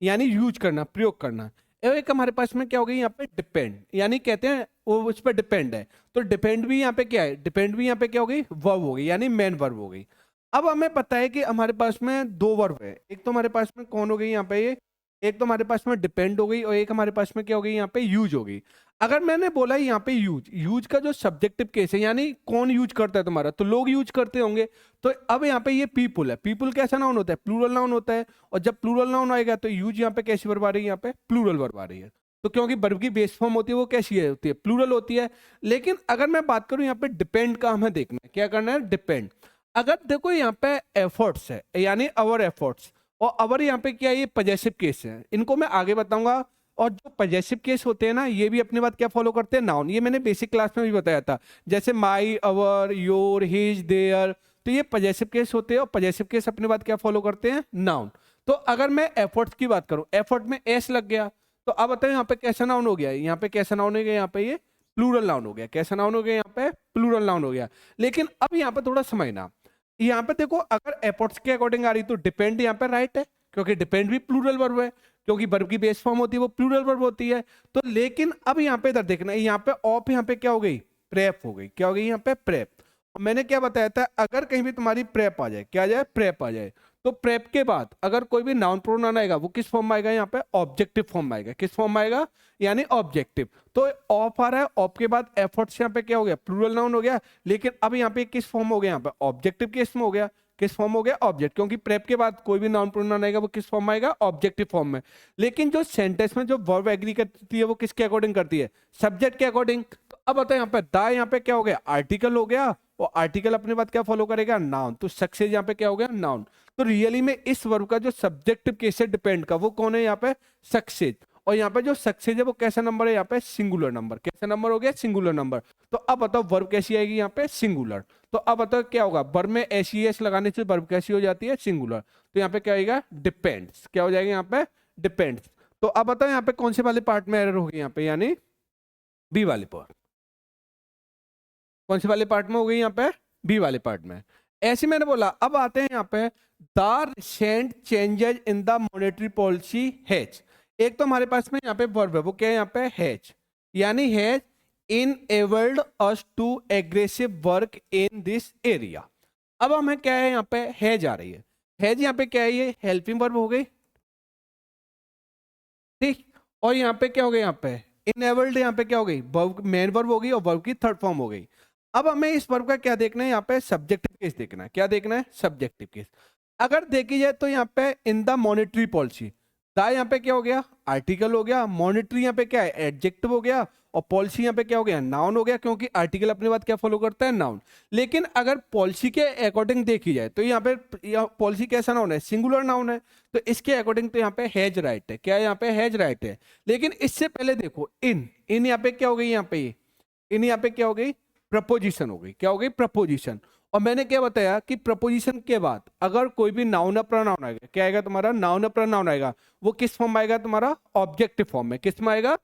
यानी यूज करना, प्रयोग करना। एक हमारे पास में क्या हो गई यहाँ पे, डिपेंड, यानी कहते हैं वो उस पर डिपेंड है। तो डिपेंड भी यहाँ पे क्या है, डिपेंड भी यहाँ पे क्या हो गई, वर्ब हो गई, यानी मेन वर्ब हो गई। अब हमें पता है कि हमारे पास में दो वर्ब है, एक तो हमारे पास में कौन हो गई यहाँ पे, ये एक तो हमारे पास में डिपेंड हो गई, और एक हमारे पास में क्या हो गई यहाँ पे, यूज हो गई। अगर मैंने बोला यहाँ पे यूज, यूज का जो सब्जेक्टिव केस है, यानी कौन यूज करता है तुम्हारा, तो लोग यूज करते होंगे। तो अब यहाँ पे ये पीपुल है, पीपुल कैसा नाउन होता है, प्लूरल नाउन होता है, और जब प्लूरल नाउन आएगा तो यूज यहाँ पे कैसी वर्ब आ रही है, यहाँ पे प्लूरल वर्ब आ रही है। तो क्योंकि वर्ब की बेस फॉर्म होती है वो कैसी है, होती है प्लूरल होती है। लेकिन अगर मैं बात करूं यहाँ पे डिपेंड का, हमें देखना है क्या करना है, डिपेंड। अगर देखो यहाँ पे एफर्ट्स है, यानी अवर एफर्ट्स, और अवर यहाँ पे क्या है, ये पजेसिव केस है, इनको मैं आगे बताऊंगा। और जो पजेसिव केस होते हैं ना, ये भी अपनी बात क्या फॉलो करते हैं, नाउन। ये मैंने बेसिक क्लास में भी बताया था, जैसे माई, अवर, योर, हिज, देयर, तो ये पजेसिव केस होते हैं, और पजेसिव केस अपनी बात क्या फॉलो करते हैं, नाउन। तो अगर मैं एफर्ट्स की बात करूं, एफर्ट में एस लग गया, तो अब बताओ यहाँ पे कैसा नाउन हो गया, यहाँ पे कैसा नाउन हो गया, यहाँ पे ये प्लूरल नाउन हो गया। कैसा नाउन हो गया, यहाँ पे प्लूरल नाउन हो गया। लेकिन अब यहाँ पे थोड़ा समझना, यहाँ पे देखो अगर एफर्ट्स के अकॉर्डिंग आ रही तो डिपेंड यहाँ पे राइट है, क्योंकि डिपेंड भी प्लूरल वर्ब है, क्योंकि वर्ब की बेस फॉर्म होती है वो प्लूरल वर्ब होती है। तो लेकिन अब यहाँ पे इधर देखना, यहाँ पे ऑफ, यहाँ पे क्या हो गई, प्रेप हो गई। क्या हो गई यहाँ पे, प्रेप। और मैंने क्या बताया था, अगर कहीं भी तुम्हारी प्रेप आ जाए, क्या आ जाए, प्रेप आ जाए, तो प्रेप के बाद अगर कोई भी नाउन प्रोनाउन आएगा वो किस फॉर्म में आएगा, यहाँ पे ऑब्जेक्टिव फॉर्म में आएगा। किस फॉर्म में आएगा, यानी ऑब्जेक्टिव। तो ऑफ आ रहा है, ऑफ के बाद एफर्ट्स यहाँ पे क्या हो गया, प्लूरल नाउन हो गया। लेकिन अब यहाँ पे किस फॉर्म हो गया, यहाँ पे ऑब्जेक्टिव केस में हो गया। किस फॉर्म हो गया, ऑब्जेक्ट, क्योंकि प्रेप के बाद कोई भी नाउन प्रोनाउन आएगा वो किस फॉर्म में आएगा, ऑब्जेक्टिव फॉर्म में। लेकिन जो सेंटेंस में जो वर्ब एग्री करती है वो किसके अकॉर्डिंग करती है, सब्जेक्ट के अकॉर्डिंग। तो अब बताओ यहाँ पे द यहाँ पे क्या हो गया, आर्टिकल हो गया, और आर्टिकल अपने बाद क्या फॉलो करेगा, नाउन। तो सक्सेस यहाँ पे क्या हो गया, नाउन। तो रियली में इस वर्ब का जो सब्जेक्टिव केस है डिपेंड का, वो कौन है यहाँ पे, सक्सेस। और यहाँ पे जो सक्सेस है वो कैसा नंबर है, यहाँ पे सिंगुलर नंबर। कैसा नंबर हो गया, सिंगुलर नंबर। तो अब बताओ वर्ब कैसी आएगी, यहाँ पे सिंगुलर। तो अब बताओ क्या होगा, वर्ब में एस लगाने से वर्ब कैसी हो जाती है, सिंगुलर। तो यहाँ पे क्या आएगा, डिपेंड्स। क्या हो जाएगा यहाँ पे, डिपेंड्स। तो अब बताओ यहाँ पे कौन से वाले पार्ट में एरर होगी, यहाँ पे यानी बी वाले पार्ट। कौन से वाले पार्ट में हो गई, यहाँ पे बी वाले पार्ट में। ऐसे मैंने बोला। अब आते हैं यहाँ पे the recent changes in the monetary policy has. एक तो हमारे पास में यहाँ पे वर्ब है, वो क्या है यहाँ पे, हैज, यानी has enabled us to aggressive work in this area. अब हमें क्या है, यहाँ पे हैज आ रही है। हैज यहाँ पे क्या है, ये हेल्पिंग वर्ब हो गई, ठीक। और यहाँ पे क्या हो गया, यहाँ पे इनेबल्ड, यहाँ पे क्या हो गई, वर्ब मेन वर्ब हो गई और वर्ब की थर्ड फॉर्म हो गई। अब हमें इस वर्ब का क्या देखना है, यहाँ पे सब्जेक्टिव केस देखना है। क्या देखना है, सब्जेक्टिव केस। अगर देखी जाए तो यहाँ पे in the monetary policy, the यहाँ पे क्या हो गया, आर्टिकल हो गया, मॉनेटरी यहाँ पे क्या है, एडजेक्टिव हो गया, और पॉलिसी यहाँ पे क्या हो गया, नाउन हो गया, क्योंकि आर्टिकल अपने बाद क्या फॉलो करता है, नाउन। लेकिन अगर पॉलिसी के अकॉर्डिंग देखी जाए तो यहाँ पे पॉलिसी कैसा नाउन है, सिंगुलर नाउन है। तो इसके अकॉर्डिंग तो यहाँ पे हैज राइट है। क्या है, यहाँ पे हैज राइट है। लेकिन इससे पहले देखो इन, इन यहाँ पे क्या हो गई, यहाँ पे इन यहाँ पे क्या हो गई, प्रपोजिशन हो गई। क्या हो गई, प्रपोजिशन। और मैंने क्या बताया कि प्रपोजिशन के बाद अगर कोई भी नाउन या प्रोनाउन आएगा, क्या आएगा तुम्हारा, नाउन या प्रोनाउन आएगा, वो किस फॉर्म में आएगा तुम्हारा, ऑब्जेक्टिव फॉर्म में। किस में आएगा,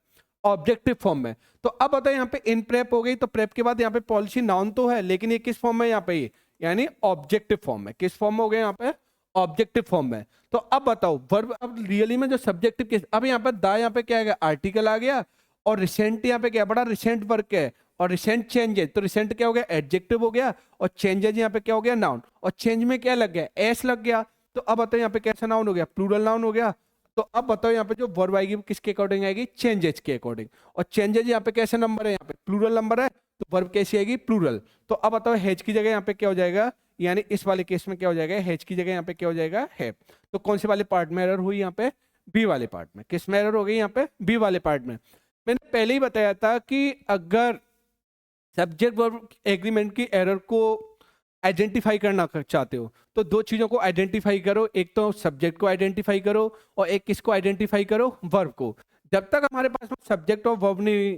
ऑब्जेक्टिव फॉर्म में। तो अब बताओ यहाँ पे इन प्रेप हो गई, तो प्रेप के बाद यहाँ पे पॉलिसी नाउन तो है, लेकिन ये किस फॉर्म में, यहाँ पे यानी ऑब्जेक्टिव फॉर्म में। किस फॉर्म में हो गया, यहाँ पे ऑब्जेक्टिव फॉर्म में। तो अब बताओ वर्ब, अब रियली में जो सब्जेक्टिव केस, अब यहाँ पे द यहाँ पे क्या आएगा, आर्टिकल आ गया, और रिसेंट यहाँ पे क्या, बड़ा रिसेंट वर्क है, और रिसेंट चेंजेस, तो रिसेंट क्या हो गया, एडजेक्टिव हो गया, और चेंजेस यहाँ पे क्या हो गया, नाउन। और चेंज में क्या लग गया, एस लग गया। तो अब बताओ यहाँ पे कैसा नाउन हो गया, प्लूरल नाउन हो गया। तो अब बताओ यहाँ पे जो वर्ब आएगी वो किसके अकॉर्डिंग आएगी, चेंजेस के अकॉर्डिंग। और चेंजेस यहाँ पे कैसे नंबर है, यहाँ पे प्लूरल नंबर है, तो वर्ब कैसी आएगी, प्लूरल। तो अब बताओ हैज की जगह यहाँ पे क्या हो जाएगा, यानी इस वाले केस में क्या हो जाएगा, हैज की जगह यहाँ पे क्या हो जाएगा, है। तो कौन से वाले पार्ट में एरर हुई, यहाँ पे बी वाले पार्ट में। किस में एरर हो गई, यहाँ पे बी वाले पार्ट में। मैंने पहले ही बताया था कि अगर सब्जेक्ट वर्ब एग्रीमेंट की एरर को आइडेंटिफाई करना चाहते हो तो दो चीजों को आइडेंटिफाई करो, एक तो सब्जेक्ट को आइडेंटिफाई करो और एक किसको आइडेंटिफाई करो, वर्ब को। जब तक हमारे पास में सब्जेक्ट और वर्ब नहीं,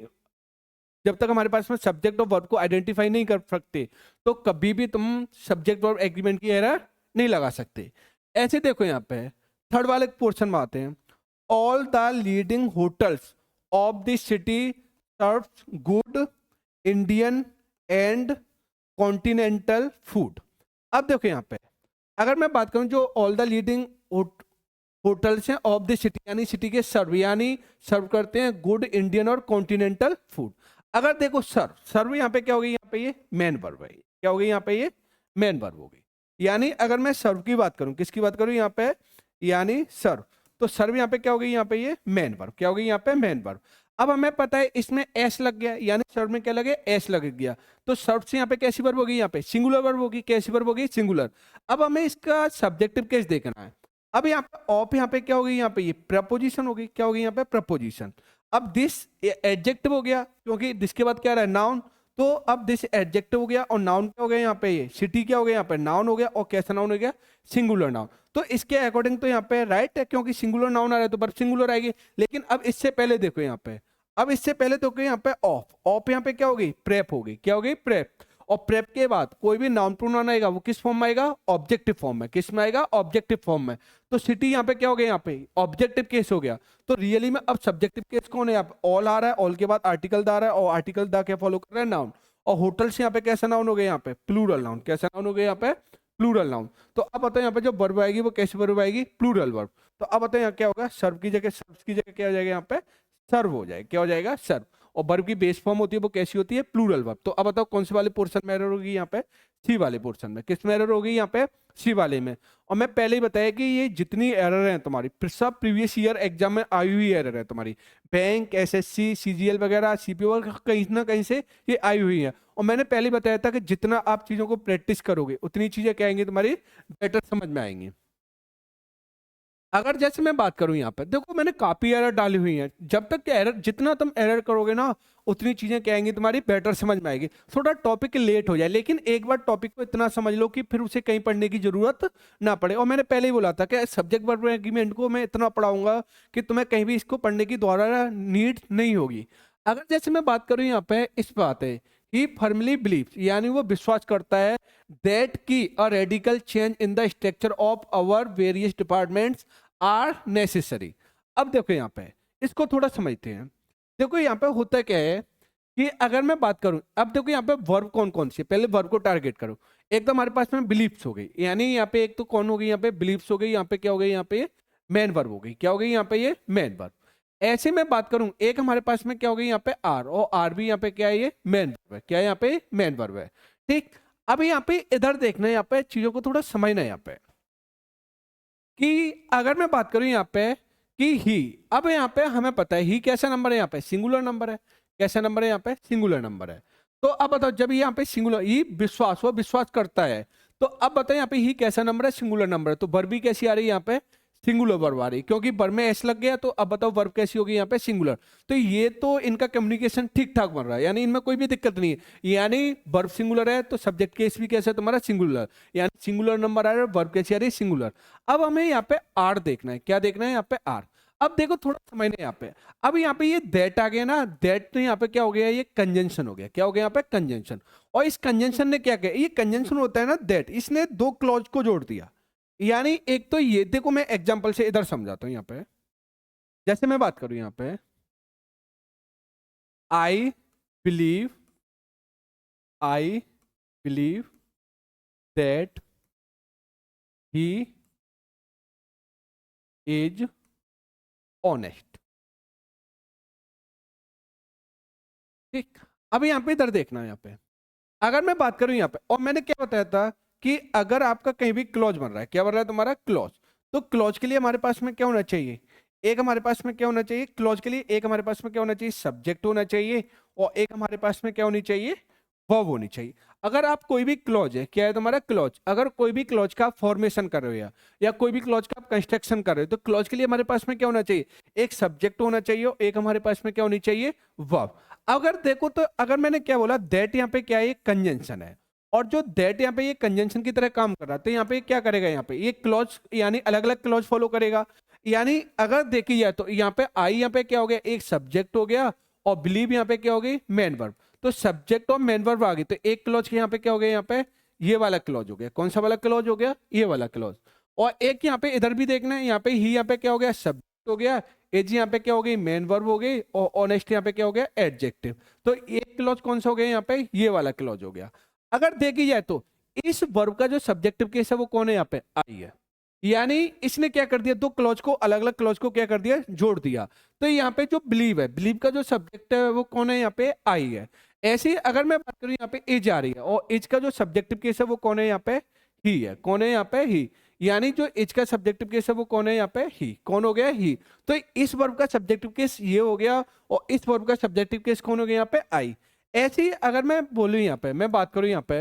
जब तक हमारे पास में सब्जेक्ट और वर्ब को आइडेंटिफाई नहीं कर सकते तो कभी भी तुम सब्जेक्ट वर्ब एग्रीमेंट की एरर नहीं लगा सकते। ऐसे देखो यहाँ पे थर्ड वाले पोर्शन में आते हैं। All the leading hotels of the city serves good Indian and continental food. अब देखो यहाँ पे अगर मैं बात करूं जो ऑल द लीडिंग होटल्स हैं ऑफ द सिटी, यानी सिटी के सर्व, यानी सर्व करते हैं गुड इंडियन और कॉन्टिनेंटल फूड। अगर देखो सर्व, सर्व यहाँ पे क्या हो गई, यहाँ पे ये मेन वर्ब है। क्या हो गई, यहाँ पे ये मेन वर्ब हो गई। यानी अगर मैं सर्व की बात करूं, किसकी बात करूं यहाँ पे, यानी सर्व, तो सर्व यहाँ पे क्या हो गई, यहाँ पे ये मेन वर्ब। क्या हो गई, यहाँ पे मेन वर्ब। अब हमें पता है इसमें एस लग गया, यानी सर्व में क्या लगे, एस लग गया। तो सर्व से यहाँ पे कैसी वर्ब होगी, यहाँ पे सिंगुलर वर्ब होगी। कैसी वर्ब होगी, सिंगुलर। अब हमें इसका सब्जेक्टिव केस देखना है। अब यहाँ पे ऑफ यहाँ पे क्या होगी, यहाँ पे ये प्रपोजिशन होगी। क्या होगी, यहाँ पे प्रपोजिशन। अब दिस एडजेक्टिव हो गया, क्योंकि दिस के बाद क्या रहा है, नाउन। तो अब दिस एडजेक्टिव हो गया और नाउन क्या हो गया, यहाँ पे ये सिटी क्या हो गया, यहाँ पे नाउन हो गया। और कैसा नाउन हो गया, सिंगुलर नाउन। तो इसके अकॉर्डिंग तो यहाँ पे राइट है, क्योंकि सिंगुलर नाउन आ रहा है तो वर्ब सिंगुलर आएगी। लेकिन अब इससे पहले देखो यहाँ पे, अब इससे पहले तो यहाँ पे ऑफ, ऑफ यहाँ पे क्या होगी, प्रेप होगी। क्या होगी, प्रेप। और प्रेप के बाद कोई भी नाउन प्रोनाउन आएगा वो किस फॉर्म में आएगा, ऑब्जेक्टिव फॉर्म में। किस में आएगा, ऑब्जेक्टिव फॉर्म में। तो सिटी यहाँ पे क्या हो गया, यहाँ पे ऑब्जेक्टिव केस हो गया। तो रियली में अब सब्जेक्टिव केस कौन है, यहाँ पे ऑल आ रहा है, ऑल के बाद आर्टिकल द आ रहा है, और आर्टिकल द क्या फॉलो कर रहा है, नाउन। और होटल्स यहाँ पे कैसा नाउन हो गया, यहाँ पे प्लूरल नाउन। कैसा नाउन हो गया, यहाँ पे प्लूरल नाउन। तो अब बताओ यहाँ पे जो वर्ब आएगी वो कैसी वर्ब आएगी, प्लूरल वर्ब। तो अब बताओ यहाँ क्या होगा, सर्व की जगह, सर्व की जगह क्या हो जाएगा, यहाँ पे सर्व हो जाएगा। क्या हो जाएगा, सर्व। और वर्ब की बेस फॉर्म होती है वो कैसी होती है, प्लूरल वर्ब। तो अब बताओ कौन से वाले पोर्शन में एरर होगी यहाँ पे, सी वाले पोर्शन में। किस में एरर होगी यहाँ पे, सी वाले में। और मैं पहले ही बताया कि ये जितनी एरर हैं तुम्हारी सब प्रीवियस ईयर एग्जाम में आई हुई एरर है तुम्हारी, बैंक, एसएससी, सीजीएल वगैरह, सीपीओ कहीं ना कहीं से ये आई हुई है। और मैंने पहले बताया था कि जितना आप चीजों को प्रैक्टिस करोगे उतनी चीजें क्या आएंगी तुम्हारी बेटर समझ में आएंगी। अगर जैसे मैं बात करूं यहाँ पे देखो मैंने काफी एरर डाली हुई है, जब तक एरर जितना तुम एरर करोगे ना उतनी चीजें क्या आएंगी तुम्हारी बेटर समझ में आएगी। थोड़ा टॉपिक लेट हो जाए लेकिन एक बार टॉपिक को इतना समझ लो कि फिर उसे कहीं पढ़ने की जरूरत ना पड़े। और मैंने पहले ही बोला था कि सब्जेक्ट वर्ब एग्रीमेंट को मैं इतना पढ़ाऊंगा कि तुम्हें कहीं भी इसको पढ़ने की दोबारा नीड नहीं होगी। अगर जैसे मैं बात करूं यहाँ पे इस बात है, ही फर्मली बिलीव्स यानी वो विश्वास करता है दैट की a radical change in the structure of our various departments are necessary. अब देखो यहाँ पे इसको थोड़ा समझते हैं। देखो यहाँ पे होता क्या है कि अगर मैं बात करूं, अब देखो यहाँ पे वर्ब कौन कौन सी है, पहले वर्ब को टारगेट करो। एक तो हमारे पास में बिलीव्स हो गई, यानी यहाँ पे एक तो कौन हो गई, यहाँ पे बिलीव्स हो गई, यहाँ पे क्या हो गई, यहाँ पे मेन वर्ब हो गई, क्या हो गई यहाँ पे ये मेन वर्ब। ऐसे मैं बात करूं एक हमारे पास में क्या हो गई यहाँ पे आर, और आर भी यहाँ पे क्या है, ये मेन वर्ब है, क्या है यहाँ पे मेन वर्ब है। ठीक, अब यहाँ पे इधर देखना है, यहाँ पे चीजों को थोड़ा समझना है यहाँ पे कि अगर मैं बात करूं यहाँ पे कि ही, अब यहाँ पे हमें पता है ही कैसा नंबर है, यहाँ पे सिंगुलर नंबर है। कैसा नंबर है यहाँ पे, सिंगुलर नंबर है। तो अब बताओ जब यहाँ पे सिंगुलर, ही विश्वास, वो विश्वास करता है, तो अब बताओ यहाँ पे ही कैसा नंबर है, सिंगुलर नंबर है। तो वर्ब भी कैसी आ रही है यहाँ पे, सिंगुलर वर्ब आ रही, क्योंकि वर्ब में एस लग गया। तो अब बताओ वर्ब कैसी होगी यहाँ पे, सिंगुलर। तो ये तो इनका कम्युनिकेशन ठीक ठाक बन रहा है, यानी इनमें कोई भी दिक्कत नहीं है। यानी वर्ब सिंगुलर है तो सब्जेक्ट केस भी कैसे है तुम्हारा, सिंगुलर, यानी सिंगुलर नंबर आ रहा है, वर्ब कैसी आ रही है, सिंगुलर। अब हमें यहाँ पे आर देखना है, क्या देखना है यहाँ पे, आर। अब देखो थोड़ा समझना यहाँ पे, अब यहाँ पे ये दैट आ गया ना, दैट तो यहाँ पे क्या हो गया, ये कंजंक्शन हो गया, क्या हो गया यहाँ पे, कंजंक्शन। और इस कंजंक्शन ने क्या किया, ये कंजंक्शन होता है ना दैट, इसने दो क्लॉज को जोड़ दिया। यानी एक तो ये देखो, मैं एग्जांपल से इधर समझाता हूं यहाँ पे। जैसे मैं बात करूं यहाँ पे, I believe, I believe that he is honest. ठीक, अब यहाँ पे इधर देखना है, यहाँ पे अगर मैं बात करूं यहाँ पे, और मैंने क्या बताया था कि अगर आपका कहीं भी क्लॉज बन रहा है, क्या बन रहा है तुम्हारा क्लॉज, तो क्लॉज के लिए हमारे पास में क्या होना चाहिए, एक हमारे पास में क्या होना चाहिए, क्लॉज के लिए एक हमारे पास में क्या होना चाहिए, सब्जेक्ट होना चाहिए, और एक हमारे पास में क्या होनी चाहिए, वर्ब होनी चाहिए। अगर आप कोई भी क्लॉज है, क्या है तुम्हारा क्लॉज, अगर कोई भी क्लॉज का फॉर्मेशन कर रहे हो या कोई भी क्लॉज का कंस्ट्रक्शन कर रहे हो, तो क्लॉज के लिए हमारे पास में क्या होना चाहिए, एक सब्जेक्ट होना चाहिए और एक हमारे पास में क्या होनी चाहिए, वर्ब। अगर देखो तो अगर मैंने क्या बोला, दैट यहाँ पे क्या है, कंजंक्शन है, और जो दैट यहाँ पे ये कंजंक्शन की तरह काम कर रहा है, तो यहाँ पे क्या करेगा, यहाँ पे ये क्लॉज यानी अलग अलग क्लॉज फॉलो करेगा। यानी अगर देखी जाए तो यहाँ पे आई यहाँ पे क्या हो गया, एक सब्जेक्ट हो गया, और बिलीव यहाँ पे क्या हो गई, मेन वर्ब। तो सब्जेक्ट और मेन वर्ब आ गई, तो एक क्लॉज यहाँ पे क्या हो गया, यहाँ पे ये वाला क्लॉज हो गया, कौन सा वाला क्लॉज हो गया, ये वाला क्लॉज। और एक यहाँ पे इधर भी देखना है, यहाँ पे ही यहाँ पे क्या हो गया, सब्जेक्ट हो गया, एज यहाँ पे क्या हो गई, मेन वर्ब हो गई, और ऑनेस्ट यहाँ पे क्या हो गया, एडजेक्टिव। तो एक क्लॉज कौन सा हो गया, यहाँ पे ये वाला क्लॉज हो गया। अगर देखी जाए तो इस वर्ब का जो सब्जेक्टिव केस है वो कौन है, यहाँ पे आई है। यानी इसने क्या कर दिया, दो क्लॉज को, अलग अलग क्लॉज को क्या कर दिया, जोड़ दिया। तो यहाँ पे जो बिलीव है, बिलीव का जो सब्जेक्ट है वो कौन है, यहाँ पे आई है। ऐसे ही अगर मैं बात करूं यहाँ पे एज आ रही है, और एज का जो सब्जेक्टिव केस है वो कौन है, यहाँ पे ही है, कौन है यहाँ पे ही। यानी जो एज का सब्जेक्टिव केस है वो कौन है, यहाँ पे ही, कौन हो गया, ही। तो इस वर्ब का सब्जेक्टिव केस ये हो गया, और इस वर्ब का सब्जेक्टिव केस कौन हो गया, यहाँ पे आई। ऐसे ही अगर मैं बोलूं यहाँ पे, मैं बात करूं यहाँ पे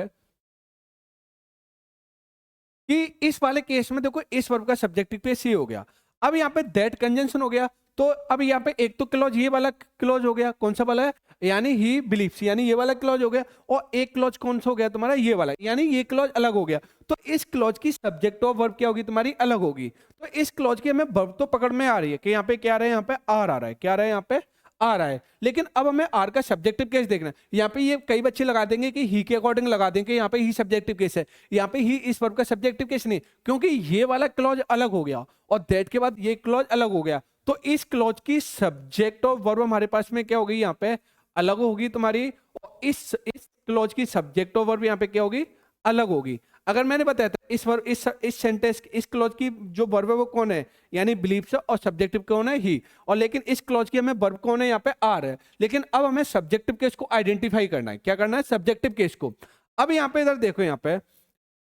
कि इस वाले केस में देखो इस वर्ब का सब्जेक्टिव केस ये हो गया। अब यहाँ पे दैट कंजंक्शन हो गया, तो अब यहाँ पे एक तो क्लॉज ये वाला क्लॉज हो गया, कौन सा वाला है, यानी ही बिलीव्स, यानी ये वाला क्लॉज हो गया, और एक क्लॉज कौन सा हो गया तुम्हारा, ये वाला, यानी ये क्लॉज अलग हो गया। तो इस क्लॉज की सब्जेक्ट और वर्ब क्या होगी तुम्हारी, अलग होगी। तो इस क्लॉज की हमें वर्ब तो पकड़ में आ रही है कि यहाँ पे क्या आ रहा है, यहाँ पे आर आ रहा है, क्या आ रहा है, यहाँ पे आ रहा है। लेकिन अब हमें आर का सब्जेक्टिव केस देखना है। यहाँ पे ये कई बच्चे लगा देंगे कि ही के अकॉर्डिंग लगा देंगे, यहाँ पे ही सब्जेक्टिव केस है, यहाँ पे ही इस वर्ब का सब्जेक्टिव केस नहीं, क्योंकि ये वाला क्लॉज अलग हो गया और दैट के बाद ये क्लॉज अलग हो गया। तो इस क्लॉज की सब्जेक्ट और वर्ब हमारे पास में क्या होगी, यहाँ पे अलग होगी तुम्हारी, और इस क्लॉज की सब्जेक्ट और वर्ब यहाँ पे क्या होगी, अलग होगी। अगर मैंने बताया था इस वर्ब इस सेंटेंस इस क्लॉज की जो वर्ब है वो कौन है, यानी बिलीव्स है, और सब्जेक्टिव कौन है, ही। और लेकिन इस क्लॉज की हमें वर्ब कौन है, यहाँ पे आर है। लेकिन अब हमें सब्जेक्टिव केस को आइडेंटिफाई करना है। क्या करना है, सब्जेक्टिव केस को। अब यहाँ पे इधर देखो, यहाँ पे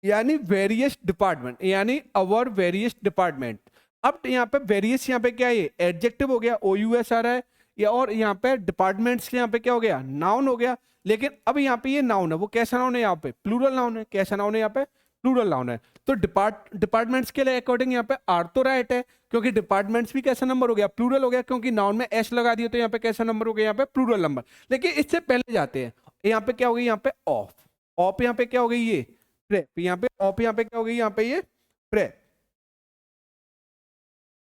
यानी वेरियस डिपार्टमेंट, यानी अवर वेरियस डिपार्टमेंट। अब यहाँ पे वेरियस, यहाँ पे क्या है, ये एडजेक्टिव हो गया, ओ यू एस आ रहा है, या और यहाँ पे डिपार्टमेंट्स यहाँ पे क्या हो गया, नाउन हो गया। लेकिन अब यहाँ पे ये नाउन है, वो कैसा नाउन है, यहाँ पे प्लूरल नाउन है। कैसा नाउन है, यहाँ पे प्लूरल नाउन है। तो डिपार्टमेंट्स के लिए अकॉर्डिंग यहाँ पे आर तो राइट है, क्योंकि डिपार्टमेंट्स भी कैसा नंबर हो गया, प्लूरल हो गया, क्योंकि नाउन में एस लगा दिया, तो यहाँ पे कैसा नंबर हो गया, यहाँ पे प्लूरल नंबर। लेकिन इससे पहले जाते हैं, यहाँ पे क्या हो गई, यहाँ पे ऑफ। ऑफ यहाँ पे क्या हो गई, ये प्रेप। यहाँ पे ऑफ, यहाँ पे क्या हो गई, यहाँ पे ये प्रेप।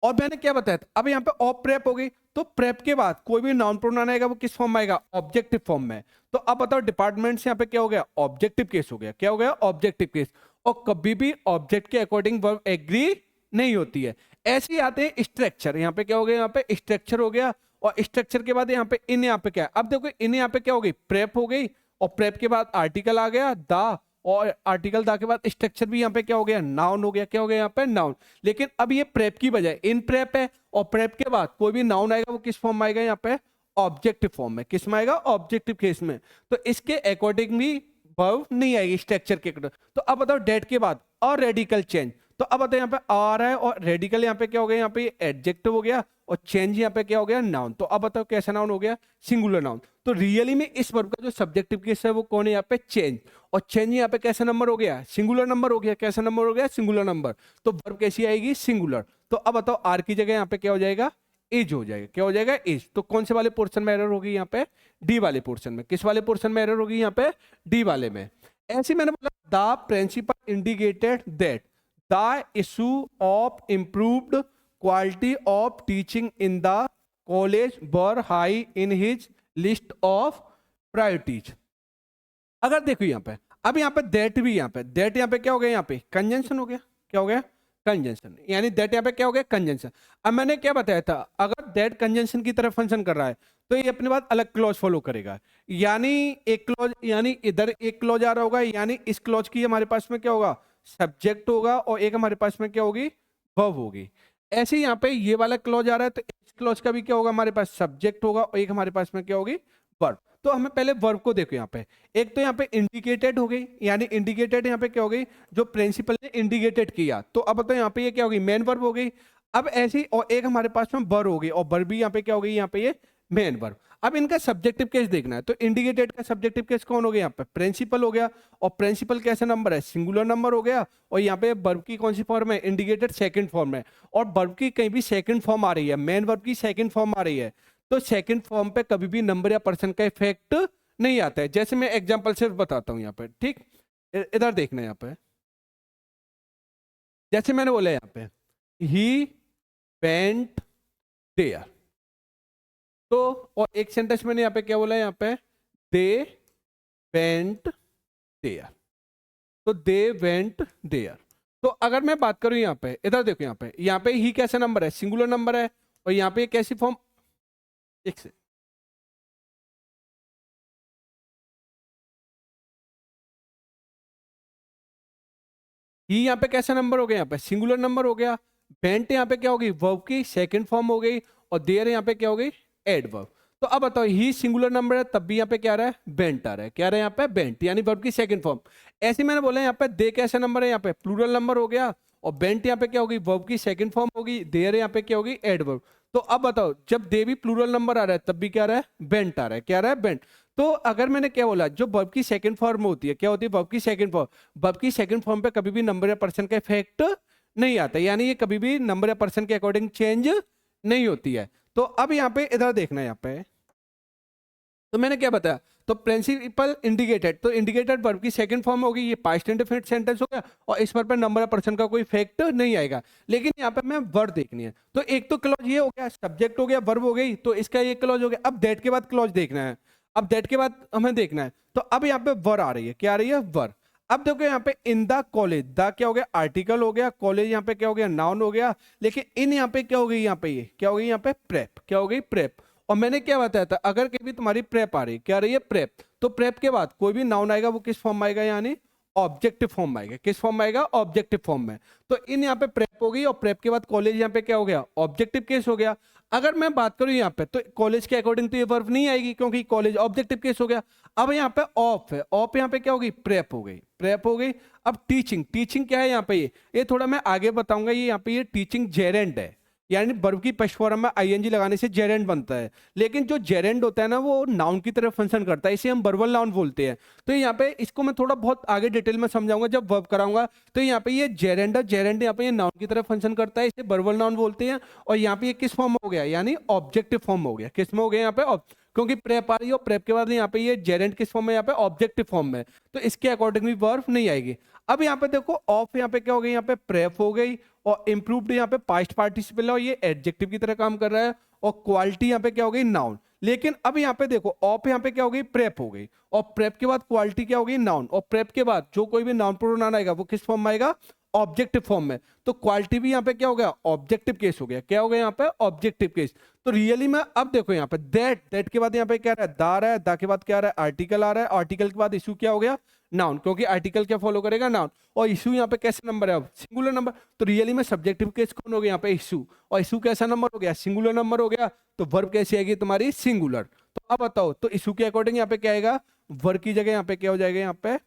और मैंने क्या बताया था, अब यहाँ पे ऑफ प्रेप हो गई, तो प्रेप के बाद कोई भी नाउन प्रोनाउन आएगा वो किस फॉर्म में आएगा, ऑब्जेक्टिव फॉर्म में। तो अब बताओ, डिपार्टमेंट्स यहाँ पे क्या हो गया, ऑब्जेक्टिव केस हो गया। क्या हो गया, ऑब्जेक्टिव केस। और कभी भी ऑब्जेक्ट के अकॉर्डिंग वर्ब एग्री नहीं होती है। ऐसे ही आते हैं स्ट्रक्चर। यहाँ पे क्या हो गया, यहाँ पे स्ट्रक्चर हो गया, और स्ट्रक्चर के बाद यहाँ पे इन, यहाँ पे क्या है, अब देखो इन यहाँ पे क्या हो गई, प्रेप हो गई, और प्रेप के बाद आर्टिकल आ गया द, और आर्टिकल दा के बाद स्ट्रक्चर भी यहाँ पे क्या हो गया, नाउन हो गया। क्या हो गया, यहाँ पे नाउन। लेकिन अब ये प्रेप की बजाय इन प्रेप है, और प्रेप के बाद कोई भी नाउन आएगा वो किस फॉर्म में आएगा, यहाँ पे ऑब्जेक्टिव फॉर्म में। किस में आएगा, ऑब्जेक्टिव केस में। तो इसके अकॉर्डिंग भी वर्ब नहीं आएगी स्ट्रक्चर के अकॉर्डिंग। तो अब बताओ, डेट के बाद और रेडिकल चेंज। तो अब बताओ, यहाँ पे आ रहा है, और रेडिकल यहाँ पे क्या हो गया, यहाँ पे एडजेक्टिव हो गया, और चेंज यहाँ पे क्या हो गया, नाउन। तो अब बताओ कैसा नाउन हो गया, सिंगुलर नाउन। तो रियली में इस वर्ब का जो सब्जेक्टिव केस है वो कौन है, यहाँ पे चेंज। और चेंज यहाँ पे कैसा नंबर हो गया, सिंगुलर नंबर हो गया। कैसा नंबर हो गया, सिंगुलर नंबर। तो वर्ब कैसी आएगी, सिंगुलर। तो अब बताओ, आर की जगह यहाँ पे क्या हो जाएगा, एज हो जाएगा। क्या हो जाएगा, एज। तो कौन से वाले पोर्शन में एरर होगी, यहाँ पे डी वाले पोर्शन में। किस वाले पोर्शन में एरर होगी, यहाँ पे डी वाले में। ऐसे मैंने बोला, the principal indicated that the issue of improved quality of teaching in the college were high in his list of priorities. अगर देखो यहाँ पे, अब यहाँ पे दैट भी, यहाँ पे दैट यहाँ पे क्या हो गया, यहाँ पे कंजंक्शन हो गया। क्या हो गया, कंजंक्शन। यानी दैट यहाँ पे क्या हो गया, कंजंक्शन। अब मैंने क्या बताया था, अगर दैट कंजंक्शन की तरह फंक्शन कर रहा है तो ये अपने बाद अलग क्लॉज फॉलो करेगा। यानी एक क्लॉज, यानी इधर एक क्लॉज आ रहा होगा, यानी इस क्लॉज की हमारे पास में क्या होगा, सब्जेक्ट होगा, और एक हमारे पास में क्या होगी, वर्ब होगी। ऐसे ही यहाँ पे ये वाला क्लॉज आ रहा है, तो इस क्लॉज का भी क्या होगा, हमारे पास सब्जेक्ट होगा, और एक हमारे पास में क्या होगी, वर्ब। तो हमें पहले वर्ब को देखो। यहाँ पे एक तो यहाँ पे इंडिकेटेड हो गई, यानी इंडिकेटेड यहाँ पे क्या हो गई, जो प्रिंसिपल ने इंडिकेटेड किया। तो अब तो यहाँ पे ये क्या होगी, मेन वर्ब हो गई। अब ऐसी, और एक हमारे पास में वर्ब हो गई, और वर्ब भी यहाँ पे क्या हो गई, यहाँ पे ये मेन वर्ब। अब इनका सब्जेक्टिव केस देखना है, तो इंडिकेटेड का सब्जेक्टिव केस कौन हो गया, यहाँ पे प्रिंसिपल हो गया, और प्रिंसिपल कैसा नंबर है, सिंगुलर नंबर हो गया। और यहाँ पे वर्ब की कौन सी फॉर्म है, इंडिकेटेड सेकंड फॉर्म है। और वर्ब की कहीं भी सेकंड फॉर्म आ रही है, मेन वर्ब की सेकंड फॉर्म आ रही है, तो सेकंड फॉर्म पे कभी भी नंबर या पर्सन का इफेक्ट नहीं आता है। जैसे मैं एग्जांपल सिर्फ बताता हूं यहाँ पे, ठीक। इधर देखना है, यहाँ पे जैसे मैंने बोला यहाँ पे ही वेंट देयर, तो और एक सेंटेंस मैंने यहाँ पे क्या बोला है, यहाँ पे दे वेंट देयर, तो दे वेंट देयर। तो अगर मैं बात करूं यहाँ पे, इधर देखो, यहाँ पे ही कैसा नंबर है, सिंगुलर नंबर है, और यहाँ पे कैसी फॉर्म, एक से ही यहाँ पे कैसा नंबर हो गया, यहाँ पे सिंगुलर नंबर हो गया। बेंट यहाँ पे क्या होगी, वर्ब की सेकंड फॉर्म हो गई, और देयर यहाँ पे क्या हो गई, एडवर्ब। तो अब बताओ, ही सिंगुलर नंबर है, तब भी यहाँ पे क्या आ रहा है, बेंट आ रहा है। क्या आ रहा है यहाँ पे, बेंट, यानी वर्ब की सेकंड फॉर्म। ऐसे मैंने बोला यहाँ पे दे कैसा नंबर है, यहाँ पे प्लूरल नंबर हो गया, और बेंट यहाँ पे क्या होगी, वर्ब की सेकंड फॉर्म होगी, देयर यहाँ पे क्या होगी, एडवर्ब। तो अब बताओ, जब दे भी प्लूरल नंबर आ रहा है, तब भी क्या आ रहा है, बेंट आ रहा है। क्या आ रहा है, बेंट। तो अगर मैंने क्या बोला, जो वर्ब की सेकंड फॉर्म होती है, क्या होती है, वर्ब की सेकंड फॉर्म। वर्ब की सेकंड फॉर्म पे कभी भी नंबर या पर्सन का इफेक्ट नहीं आता, यानी ये कभी भी नंबर या पर्सन के अकॉर्डिंग चेंज नहीं होती है। तो अब यहाँ पे इधर देखना है, यहाँ पे तो मैंने क्या बताया, तो प्रिंसिपल इंडिकेटेड, तो इंडिकेटेड वर्ब की सेकंड फॉर्म होगी, ये पास्ट इंडेफिनिट सेंटेंस हो गया, और इस पर नंबर या पर्सन का कोई इफेक्ट नहीं आएगा। लेकिन यहाँ पे मैं वर्ब देखनी है, तो एक तो क्लॉज ये हो गया, सब्जेक्ट हो गया, वर्ब हो गई, तो इसका ये क्लॉज हो गया। अब दैट के बाद क्लॉज देखना है, अब दैट के बाद हमें देखना है, तो अब यहाँ पे वर आ रही है। क्या आ रही है, वर। अब देखो यहाँ पे इन द कॉलेज, द क्या हो गया, आर्टिकल हो गया, कॉलेज यहाँ पे क्या हो गया, नाउन हो गया। लेकिन इन यहाँ पे क्या हो गई, यहाँ पे ये क्या हो गई, यहाँ पे प्रेप। क्या हो गई, प्रेप। और मैंने क्या बताया था, अगर कभी तुम्हारी प्रेप आ रही, क्या आ रही है, प्रेप, तो प्रेप के बाद कोई भी नाउन आएगा वो किस फॉर्म में आएगा, यानी ऑब्जेक्टिव फॉर्म में आएगा। किस फॉर्म में आएगा? ऑब्जेक्टिव फॉर्म में। तो इन यहाँ पे प्रेप हो गई और प्रेप के बाद कॉलेज यहाँ पे क्या हो गया? ऑब्जेक्टिव केस हो गया। अगर मैं बात करूं यहाँ पे तो कॉलेज के अकॉर्डिंग तो ये वर्ब नहीं आएगी क्योंकि कॉलेज ऑब्जेक्टिव केस हो गया। अब यहाँ पे ऑफ है, ऑफ यहाँ पे क्या होगी? प्रेप हो गई, प्रेप हो गई। अब टीचिंग, टीचिंग क्या है यहाँ पे? ये थोड़ा मैं आगे बताऊंगा। ये यहाँ पे ये टीचिंग जेरेंड है, यानी वर्ब की पश्च फॉर्म में आईएनजी लगाने से जेरेंड बनता है। लेकिन जो जेरेंड होता है ना वो नाउन की तरह फंक्शन करता है, इसे हम वर्बल नाउन बोलते हैं। तो यहाँ पे इसको मैं थोड़ा बहुत आगे डिटेल में समझाऊंगा जब वर्ब कराऊंगा। तो यहाँ पे ये जेरेंड है, जेरेंड यहाँ पे ये नाउन की तरह फंक्शन करता है, इसे वर्बल नाउन बोलते हैं। और यहाँ पे ये किस फॉर्म में हो गया? यानी ऑब्जेक्टिव फॉर्म हो गया। किस में हो गया यहाँ पे? क्योंकि प्रेप आ रही है और प्रेप के बाद यहाँ पे ये जेरेंड किस फॉर्म में? यहाँ पे ऑब्जेक्टिव फॉर्म में। तो इसके अकॉर्डिंग भी वर्ब नहीं आएगी। अब यहाँ पे देखो ऑफ यहाँ पे क्या हो गई? यहाँ पे प्रेप हो गई और इम्प्रूव्ड यहाँ पे पास्ट पार्टिसिपल है और ये एडजेक्टिव की तरह काम कर रहा है। और क्वालिटी यहाँ पे क्या हो गई? नाउन। लेकिन अब यहाँ पे देखो ऑफ यहाँ पे क्या हो गई? प्रेप हो गई और प्रेप के बाद क्वालिटी क्या हो गई? नाउन। और प्रेप के बाद जो कोई भी नाउन प्रोनाउन आएगा वो किस फॉर्म में आएगा? ऑब्जेक्टिव फॉर्म में। तो क्वालिटी भी यहाँ पे क्या हो गया? ऑब्जेक्टिव केस हो गया। क्या हो गया यहाँ पे? Objective case. तो रियली में अब देखो यहाँ पे दैट, दैट के बाद यहाँ पे क्या रहा है? दा रहा है, दा के बाद क्या आ रहा है? आर्टिकल आ रहा है, आर्टिकल के बाद इशू क्या हो गया? नाउन, क्योंकि आर्टिकल क्या फॉलो करेगा? नाउन। और इशू यहाँ पे कैसे नंबर है? अब सिंगुलर नंबर। तो रियली में सब्जेक्टिव केस कौन हो गया यहाँ पे? इशू। और इशू कैसा नंबर हो गया? सिंगुलर नंबर हो गया। तो वर्ब कैसी आएगी तुम्हारी? सिंगुलर। तो अब बताओ, तो इशू के अकॉर्डिंग यहाँ पे क्या आएगा? वर्ब की जगह यहाँ पे क्या हो जाएगा? यहाँ पे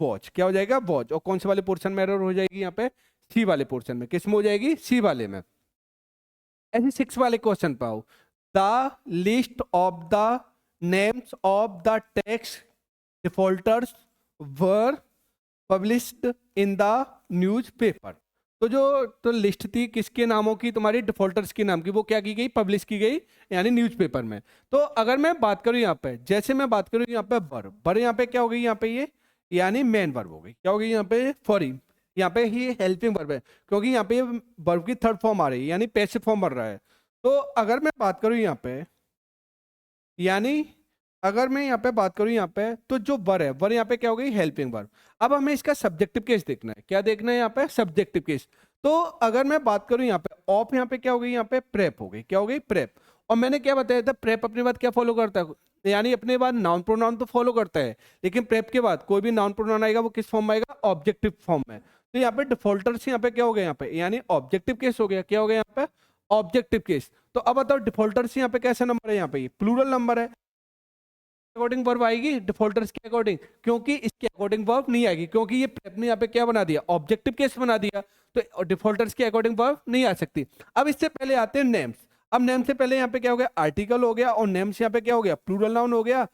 वॉच। क्या हो जाएगा? वॉच। और कौन से वाले पोर्शन में एरर हो जाएगी? यहाँ पे सी वाले पोर्शन में। किस में हो जाएगी? सी वाले में। ऐसे 6 वाले क्वेश्चन पाओ। The list of the names of the tax defaulters were published in the newspaper. तो जो तो लिस्ट थी किसके नामों की? तुम्हारी डिफॉल्टर्स के नाम की। वो क्या की गई? पब्लिश की गई, यानी न्यूज़पेपर में। तो अगर मैं बात करूं यहाँ पे, जैसे मैं बात करूं यहाँ पे बर, बर यहाँ पे क्या हो गई? यहाँ पे ये यानी मेन वर्ब हो गई। क्या हो गई यहाँ पे? फॉरी। यहाँ पे ही हेल्पिंग वर्ब है क्योंकि यहाँ पे वर्ब की थर्ड फॉर्म आ रही है, यानी पैसिव फॉर्म बन रहा है। तो अगर मैं बात करूं यहाँ पे, यानी अगर मैं यहाँ पे बात करूं यहाँ पे, तो जो वर है, वर यहाँ पे क्या हो गई? Helping verb. अब हमें इसका सब्जेक्टिव केस देखना है। क्या देखना है यहाँ पे? Subjective case. तो अगर मैं बात करूं यहाँ पे ऑफ, यहाँ पे क्या हो गई? यहाँ पे प्रेप हो गई। क्या हो गई? प्रेप। और मैंने क्या बताया था? प्रेप अपने बाद क्या फॉलो करता है? यानी अपने बाद नाउन प्रोनाउन तो फॉलो करता है, लेकिन प्रेप के बाद कोई भी नाउन प्रोनाउन आएगा वो किस फॉर्म में आएगा? ऑब्जेक्टिव फॉर्म में। तो यहाँ पे डिफॉल्टर्स यहाँ पे क्या हो गया? यहाँ पे यानी ऑब्जेक्टिव केस हो गया। क्या हो गया यहाँ पे? Objective case. तो अब बताओ डिफॉल्टर्स यहाँ पे कैसा नंबर है? यहाँ पे प्लूरल नंबर है। अकॉर्डिंग वर्ब आएगी डिफॉल्टर्स के अकॉर्डिंग, क्योंकि इसके अकॉर्डिंग वर्ब नहीं आएगी, क्योंकि ये प्रेप ने यहाँ पे क्या बना दिया? ऑब्जेक्टिव केस बना दिया। तो डिफॉल्टर्स के अकॉर्डिंग वर्ब नहीं आ सकती। अब इससे पहले आते हैं नेम्स। अब नेम से पहले यहाँ पे क्या हो गया? आर्टिकल हो गया। और नेम्स यहाँ पे क्या हो गया? प्लूरल नाउन हो गया।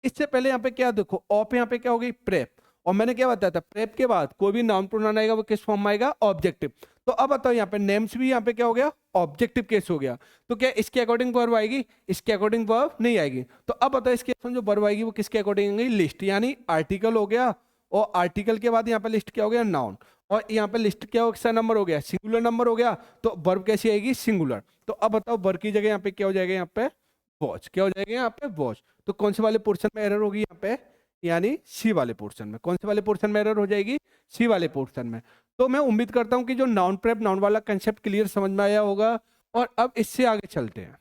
इससे पहले यहाँ पे क्या देखो ऑफ, यहाँ पे क्या हो गई? प्रेप। और मैंने क्या बताया था? प्रेप के बाद कोई भी नाउन प्रोनाउन आएगा वो किस फॉर्म में आएगा? ऑब्जेक्टिव। तो अब बताओ यहाँ पे नेम्स भी यहाँ पे क्या हो गया? ऑब्जेक्टिव केस हो गया। तो क्या इसके अकॉर्डिंग वर्ब आएगी? इसके अकॉर्डिंग वर्ब नहीं आएगी। तो अब बताओ इसके जो वर्ब आएगी वो किसके अकॉर्डिंग आएगी? लिस्ट, यानी आर्टिकल हो गया। और आर्टिकल के बाद यहाँ पे लिस्ट क्या हो गया? नाउन। और यहाँ पे लिस्ट क्या हो सा नंबर हो गया? सिंगुलर नंबर हो गया। तो वर्ब कैसी आएगी? सिंगुलर। तो अब बताओ वर्ब की जगह यहाँ पे क्या हो जाएगा? यहाँ पे वॉच। क्या हो जाएगा? यहाँ पे वॉच। तो कौन से वाले पोर्शन में एरर होगी? यहाँ पे यानी सी वाले पोर्शन में। कौन से वाले पोर्शन में एरर हो जाएगी? सी वाले पोर्शन में। तो मैं उम्मीद करता हूं कि जो नाउन प्रेप नाउन वाला कंसेप्ट क्लियर समझ में आया होगा। और अब इससे आगे चलते हैं।